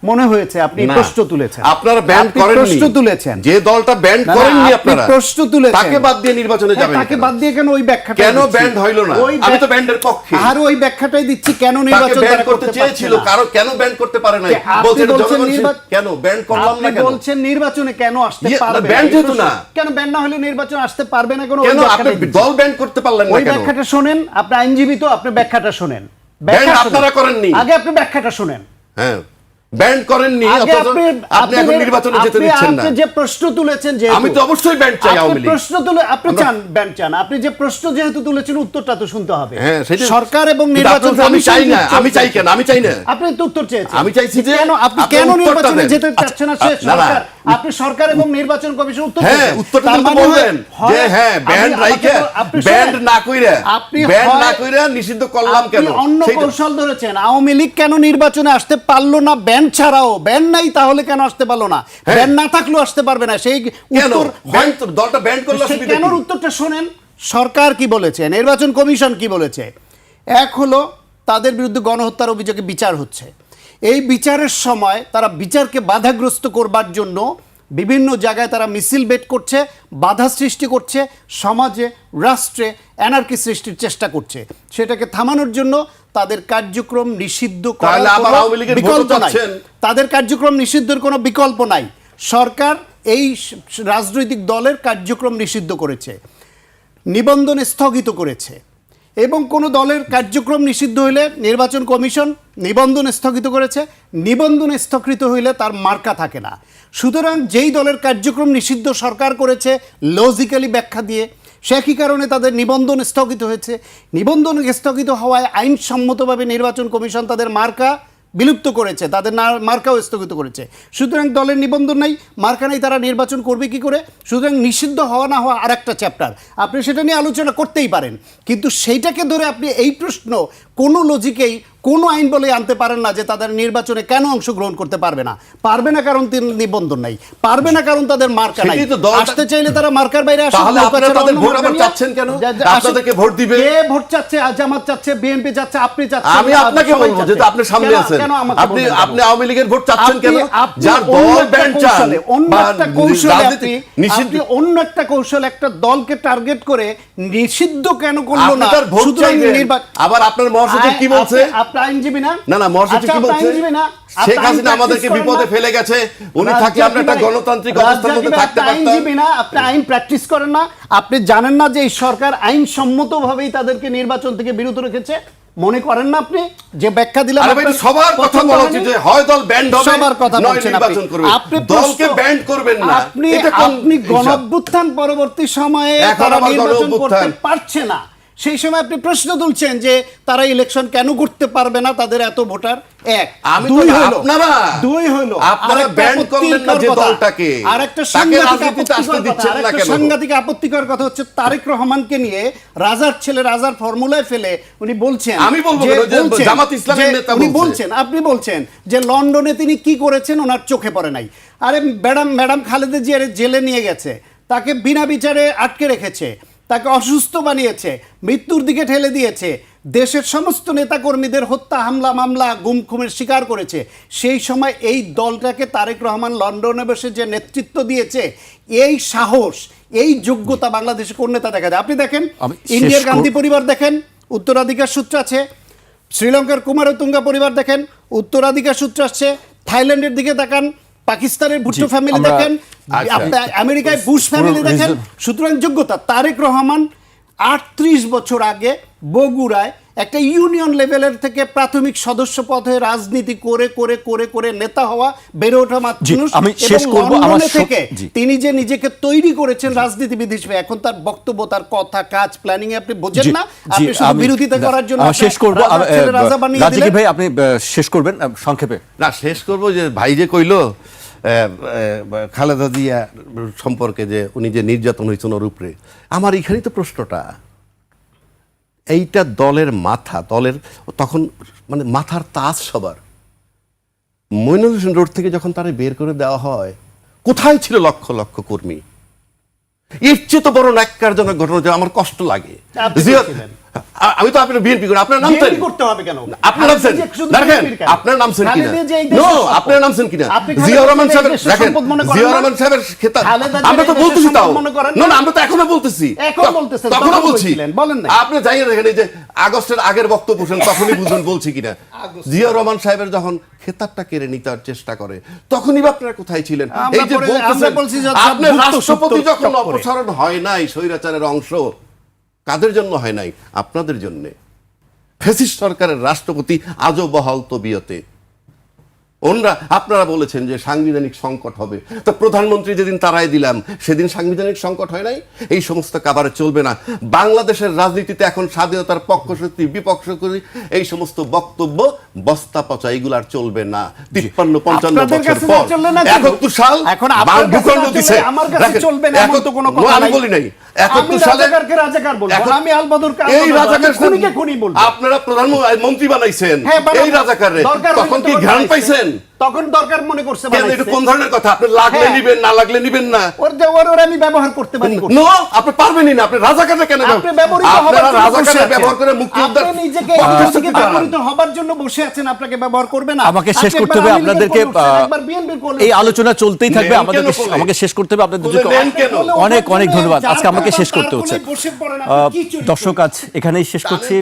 মনে হয়েছে আপনি প্রশ্ন তুলেছেন, আপনারা ব্যান করেননি, প্রশ্ন তুলেছেন, যে দলটা ব্যান করেননি আপনারা প্রশ্ন তুলেছেন, তাকে বাদ দিয়ে নির্বাচনে যাবেন। তাকে বাদ দিয়ে কেন? ওই ব্যাখ্যাটা কেন ব্যান্ড হইল না? আমি তো ব্যান্ডের পক্ষে, আর ওই ব্যাখ্যাটাই দিচ্ছি কেন নির্বাচন ব্যান করতে চেয়েছিল, কারণ কেন ব্যান করতে পারে না বলছেন জনগণ, কেন ব্যান করলাম না, কেন বলছেন নির্বাচনে কেন আসতে পারবে ব্যান যেহেতু না, কেন ব্যান না হলে নির্বাচন আসতে পারবে না? কেন আপনি দল ব্যান করতে পারলেন না? ওই ব্যাখ্যাটা শোনেন, আপনি আইনজীবী তো, আপনি ব্যাখ্যাটা শোনেন। ব্যাখ্যা আপনারা করেননি, আগে আপনি ব্যাখ্যাটা শোনেন। হ্যাঁ, ব্যান করেননি, আপনি এখন নির্বাচনে যেতে দিচ্ছেন না। আপনি যে প্রশ্ন তুলেছেন, যে আমি তো অবশ্যই ব্যান চাই, আওয়ামী লীগ প্রশ্ন তুলে আপনি চান ব্যান চান, আপনি যে প্রশ্ন যেহেতু তুলেছেন উত্তরটা তো শুনতে হবে। হ্যাঁ, সরকার এবং নির্বাচন আমি চাই না, আমি চাই কেন? আমি চাই না, আপনি তো উত্তর চেয়েছেন। আমি চাইছি যে আপনি কেন নির্বাচনে যেতে চাচ্ছেন না? সরকার, আপনি সরকার এবং নির্বাচন কমিশন উত্তর হ্যাঁ, উত্তরটা তো বলবেন যে হ্যাঁ ব্যান্ড রাইখে, ব্যান্ড না কইরা, ব্যান্ড না কইরা নিষিদ্ধ করলাম কেন? অন্য কৌশল ধরেছেন। আওয়ামী লীগ কেন নির্বাচনে আসতে পারলো না ব্যান্ড ছাড়াও? ব্যান্ড নাই তাহলে কেন আসতে পারলো না? ব্যান্ড না থাকলেও আসতে পারবে না। সেই উত্তর, দলটা ব্যান্ড করলো, কেন উত্তরটা শোনেন। সরকার কি বলেছে, নির্বাচন কমিশন কি বলেছে? এক হলো তাদের বিরুদ্ধে গণহত্যার অভিযোগে বিচার হচ্ছে। এই বিচারের সময় তারা বিচারকে বাধাগ্রস্ত করবার জন্য বিভিন্ন জায়গায় তারা মিছিল বের করছে, বাধা সৃষ্টি করছে, সমাজে রাষ্ট্রে অ্যানার্কি সৃষ্টির চেষ্টা করছে। সেটাকে থামানোর জন্য তাদের কার্যক্রম নিষিদ্ধ করার কোনো বিকল্প নাই। তাদের কার্যক্রম নিষিদ্ধের কোনো বিকল্প নাই। সরকার এই রাজনৈতিক দলের কার্যক্রম নিষিদ্ধ করেছে, নিবন্ধন স্থগিত করেছে, এবং কোনো দলের কার্যক্রম নিষিদ্ধ হইলে নির্বাচন কমিশন নিবন্ধন স্থগিত করেছে। নিবন্ধন স্থগিত হইলে তার মার্কা থাকে না। সুতরাং যেই দলের কার্যক্রম নিষিদ্ধ সরকার করেছে লজিক্যালি ব্যাখ্যা দিয়ে, সে একই কারণে তাদের নিবন্ধন স্থগিত হয়েছে। নিবন্ধন স্থগিত হওয়ায় আইনসম্মতভাবে নির্বাচন কমিশন তাদের মার্কা বিলুপ্ত করেছে, তাদের মার্কাও স্থগিত করেছে। সুতরাং দলের নিবন্ধন নাই, মার্কা নাই, তারা নির্বাচন করবে কি করে? সুতরাং নিষিদ্ধ হওয়া না হওয়া আর একটা চ্যাপ্টার, আপনি সেটা নিয়ে আলোচনা করতেই পারেন, কিন্তু সেইটাকে ধরে আপনি এই প্রশ্ন কোনো লজিকেই কোনো আইন বলে আনতে পারেন না যে তাদের নির্বাচনে কেন অংশগ্রহণ করতে পারবে না। পারবে না কারণ নিবন্ধন নাই, পারবে না কারণ তাদের মার্কা নাই। আসতে চাইলে তারা মার্কার বাইরে আসে। তাহলে আপনারা তাদের ভোট আবার চাচ্ছেন কেন? আপনাদেরকে ভোট দিবে, কে ভোট চাচ্ছে? জামাত চাচ্ছে, বিএনপি চাচ্ছে, আপনি চাচ্ছেন। আমি আপনাকে বলবো যেহেতু আপনি সামনে আছেন, আপনি আওয়ামী লীগের ভোট চাচ্ছেন কেন? যার দল ব্যান্ড চান, অন্য একটা কৌশলে আপনি অন্য একটা কৌশল একটা দলকে টার্গেট করে নিষিদ্ধ কেন করলো না? আবার আপনার মহাসচিব কি বলছে? আইনজীবী না? না, মহাসচিব কি বলছে? শেখ হাসিনা আমাদেরকে বিপদে ফেলে গেছে, উনি থাকলে আমরা একটা গণতান্ত্রিক অবস্থার মধ্যে থাকতে পারতাম। আইনজীবী না, আপনি আইন প্র্যাকটিস করেন না, আপনি জানেন না যে এই সরকার আইনসম্মতভাবেই তাদেরকে নির্বাচন থেকে বিরত রেখেছে? মনে করেন না আপনি যে ব্যাখ্যা দিলাম? সবার কথা বলা উচিত, হয় দল ব্যান্ড হবে, সবার কথা বলছেন আপনি, দলকে ব্যান্ড করবেন না। আপনি গণঅভ্যুত্থান পরবর্তী সময়ে তারা নির্বাচন করতে পারছে না, সেই সময় আপনি প্রশ্ন তুলছেন যে তারা ইলেকশন কেন করতে পারবে না, তাদের এত ভোটার। এক আমি তো দুই হলো দুই হলো আপনারা ব্যান করলেন না যে দলটাকে, আরেকটা তাকে রাজনীতিতে আসতে দিচ্ছেন না কেন? সাংঘাতিক আপত্তিকর কথা হচ্ছে তারেক রহমানকে নিয়ে রাজার ছেলে রাজার ফর্মুলায় ফেলে উনি বলছেন, আমি বলবো যে জামাত ইসলামের নেতা উনি বলছে। বলছেন, আপনি বলছেন যে লন্ডনে তিনি কি করেছেন ওনার চোখে পড়ে নাই। আরে ম্যাডাম খালেদা জিয়ার জেলে নিয়ে গেছে, তাকে বিনা বিচারে আটকে রেখেছে, তাকে অসুস্থ বানিয়েছে, মৃত্যুর দিকে ঠেলে দিয়েছে, দেশের সমস্ত নেতাকর্মীদের হত্যা হামলা মামলা গুম খুমের শিকার করেছে। সেই সময় এই দলটাকে তারেক রহমান লন্ডনে বসে যে নেতৃত্ব দিয়েছে, এই সাহস এই যোগ্যতা বাংলাদেশে কোন নেতা দেখা যায়? আপনি দেখেন ইন্ডিয়ার গান্ধী পরিবার দেখেন, উত্তরাধিকার সূত্র আছে। শ্রীলঙ্কার কুমারতুঙ্গা পরিবার দেখেন, উত্তরাধিকার সূত্র আসছে। থাইল্যান্ডের দিকে তাকান, পাকিস্তানের ভুট্টো ফ্যামিলি দেখেন, আপনার আমেরিকায় বুশ ফ্যামিলি দেখেন। সুতরাং যোগ্যতা, তারেক রহমান 38 বছর আগে বগুড়ায় একটা ইউনিয়ন লেভেলের থেকে প্রাথমিক সদস্য পদে রাজনীতি করে করে করে করে নেতা হওয়া, বেড়ে ওঠা মানুষ। আমি শেষ করব আমার থেকে তিনি যে নিজেকে তৈরি করেছেন রাজনীতিবিদ হিসেবে, এখন তার বক্তব্য, তার কথা, কাজ, প্ল্যানিং এ আপনি বোঝেন না। আপনি শুধু বিরোধিতা করার জন্য শেষ করব। রাজা ভাই আপনি শেষ করবেন সংক্ষেপে। না, শেষ করব যে ভাই যে কইলো খালেদা জিয়া সম্পর্কে যে উনি যে নির্যাতন হয়েছেন ওর উপরে, আমার এখানেই তো প্রশ্নটা। এইটা দলের মাথা, দলের তখন মানে মাথার তাজ সবার। মইনুল হোসেন রোড থেকে যখন তারা বের করে দেওয়া হয়, কোথায় ছিল লক্ষ লক্ষ কর্মী? এর চেয়ে তো বড় ন্যাক্কারজনক ঘটনা যে আমার কষ্ট লাগে। আমি তো আপনার বিএনপি করি, আপনার নাম করতে হবে কেন? আপনার নামছেন দেখেন, আপনার নামছেন কিনা? নো, আপনার নামছেন কিনা? জিয়াউর রহমান সাহেব দেখেন, জিয়াউর রহমান সাহেবের খেতাব আমরা তো বলতেছি, তাও না, আমরা তো এখনো বলতেছি, তখনও বলছি। আপনি জানিয়ে দেখেন, এই যে আগস্টের আগের বক্তব্য শুনেন, তখনই বুঝবেন বলছি কিনা। জিয়াউর রহমান সাহেবের যখন খেতাবটা কেড়ে নিতে চেষ্টা করে, তখনই আপনারা কোথায় ছিলেন? এই যে বলতেছেন আপনি রাষ্ট্রপতি যখন অপসারণ হয় নাই, স্বৈরাচারের অংশ কাদের জন্য হয় নাই? আপনাদের জন্য। ফ্যাসিস্ট সরকারের রাষ্ট্রপতি আজও বহাল তবিয়তে। আপনারা বলেছেন যে সাংবিধানিক সংকট হবে, তো প্রধানমন্ত্রী যেদিন তারাই দিলাম সেদিন সাংবিধানিক সংকট হয় নাই? এই সমস্ত কাবারে চলবে না। বাংলাদেশের রাজনীতিতে এখন স্বাধীনতার পক্ষ শক্তি বিপক্ষ করি এই সমস্ত বক্তব্য বস্তা পচা, এগুলো আর চলবে না। 53-55 বছর পর 71 সাল ভূখণ্ড দিছে, আমি বলি নাই 71 সালে এই রাজাকার আপনারা প্রধানমন্ত্রী বানাইছেন, এই রাজাকার তখন কি ঘ্রাণ পাইছেন? তখন দরকার মনে করছে। এটা কোন ধরনের কথা? আপনি লাগলে নিবেন, না লাগলে নিবেন না। ওর আমি ব্যবহার করতে পারি নো, আপনি পারবেনই না। আপনি রাজাকারকে কেন আপনারা রাজাকারকে ব্যবহার করে মুক্তি উদ্ধার নিজেকে ব্যবহৃত হবার জন্য বসে আছেন, আপনাকে ব্যবহার করবে না। আমাকে শেষ করতে হবে, আপনাদেরকে এই আলোচনা চলতেই থাকবে, আমাকে শেষ করতে হবে। আপনাদের অনেক অনেক ধন্যবাদ। আজকে আমাকে শেষ করতে হচ্ছে। দর্শক আজ এখানেই শেষ করছি।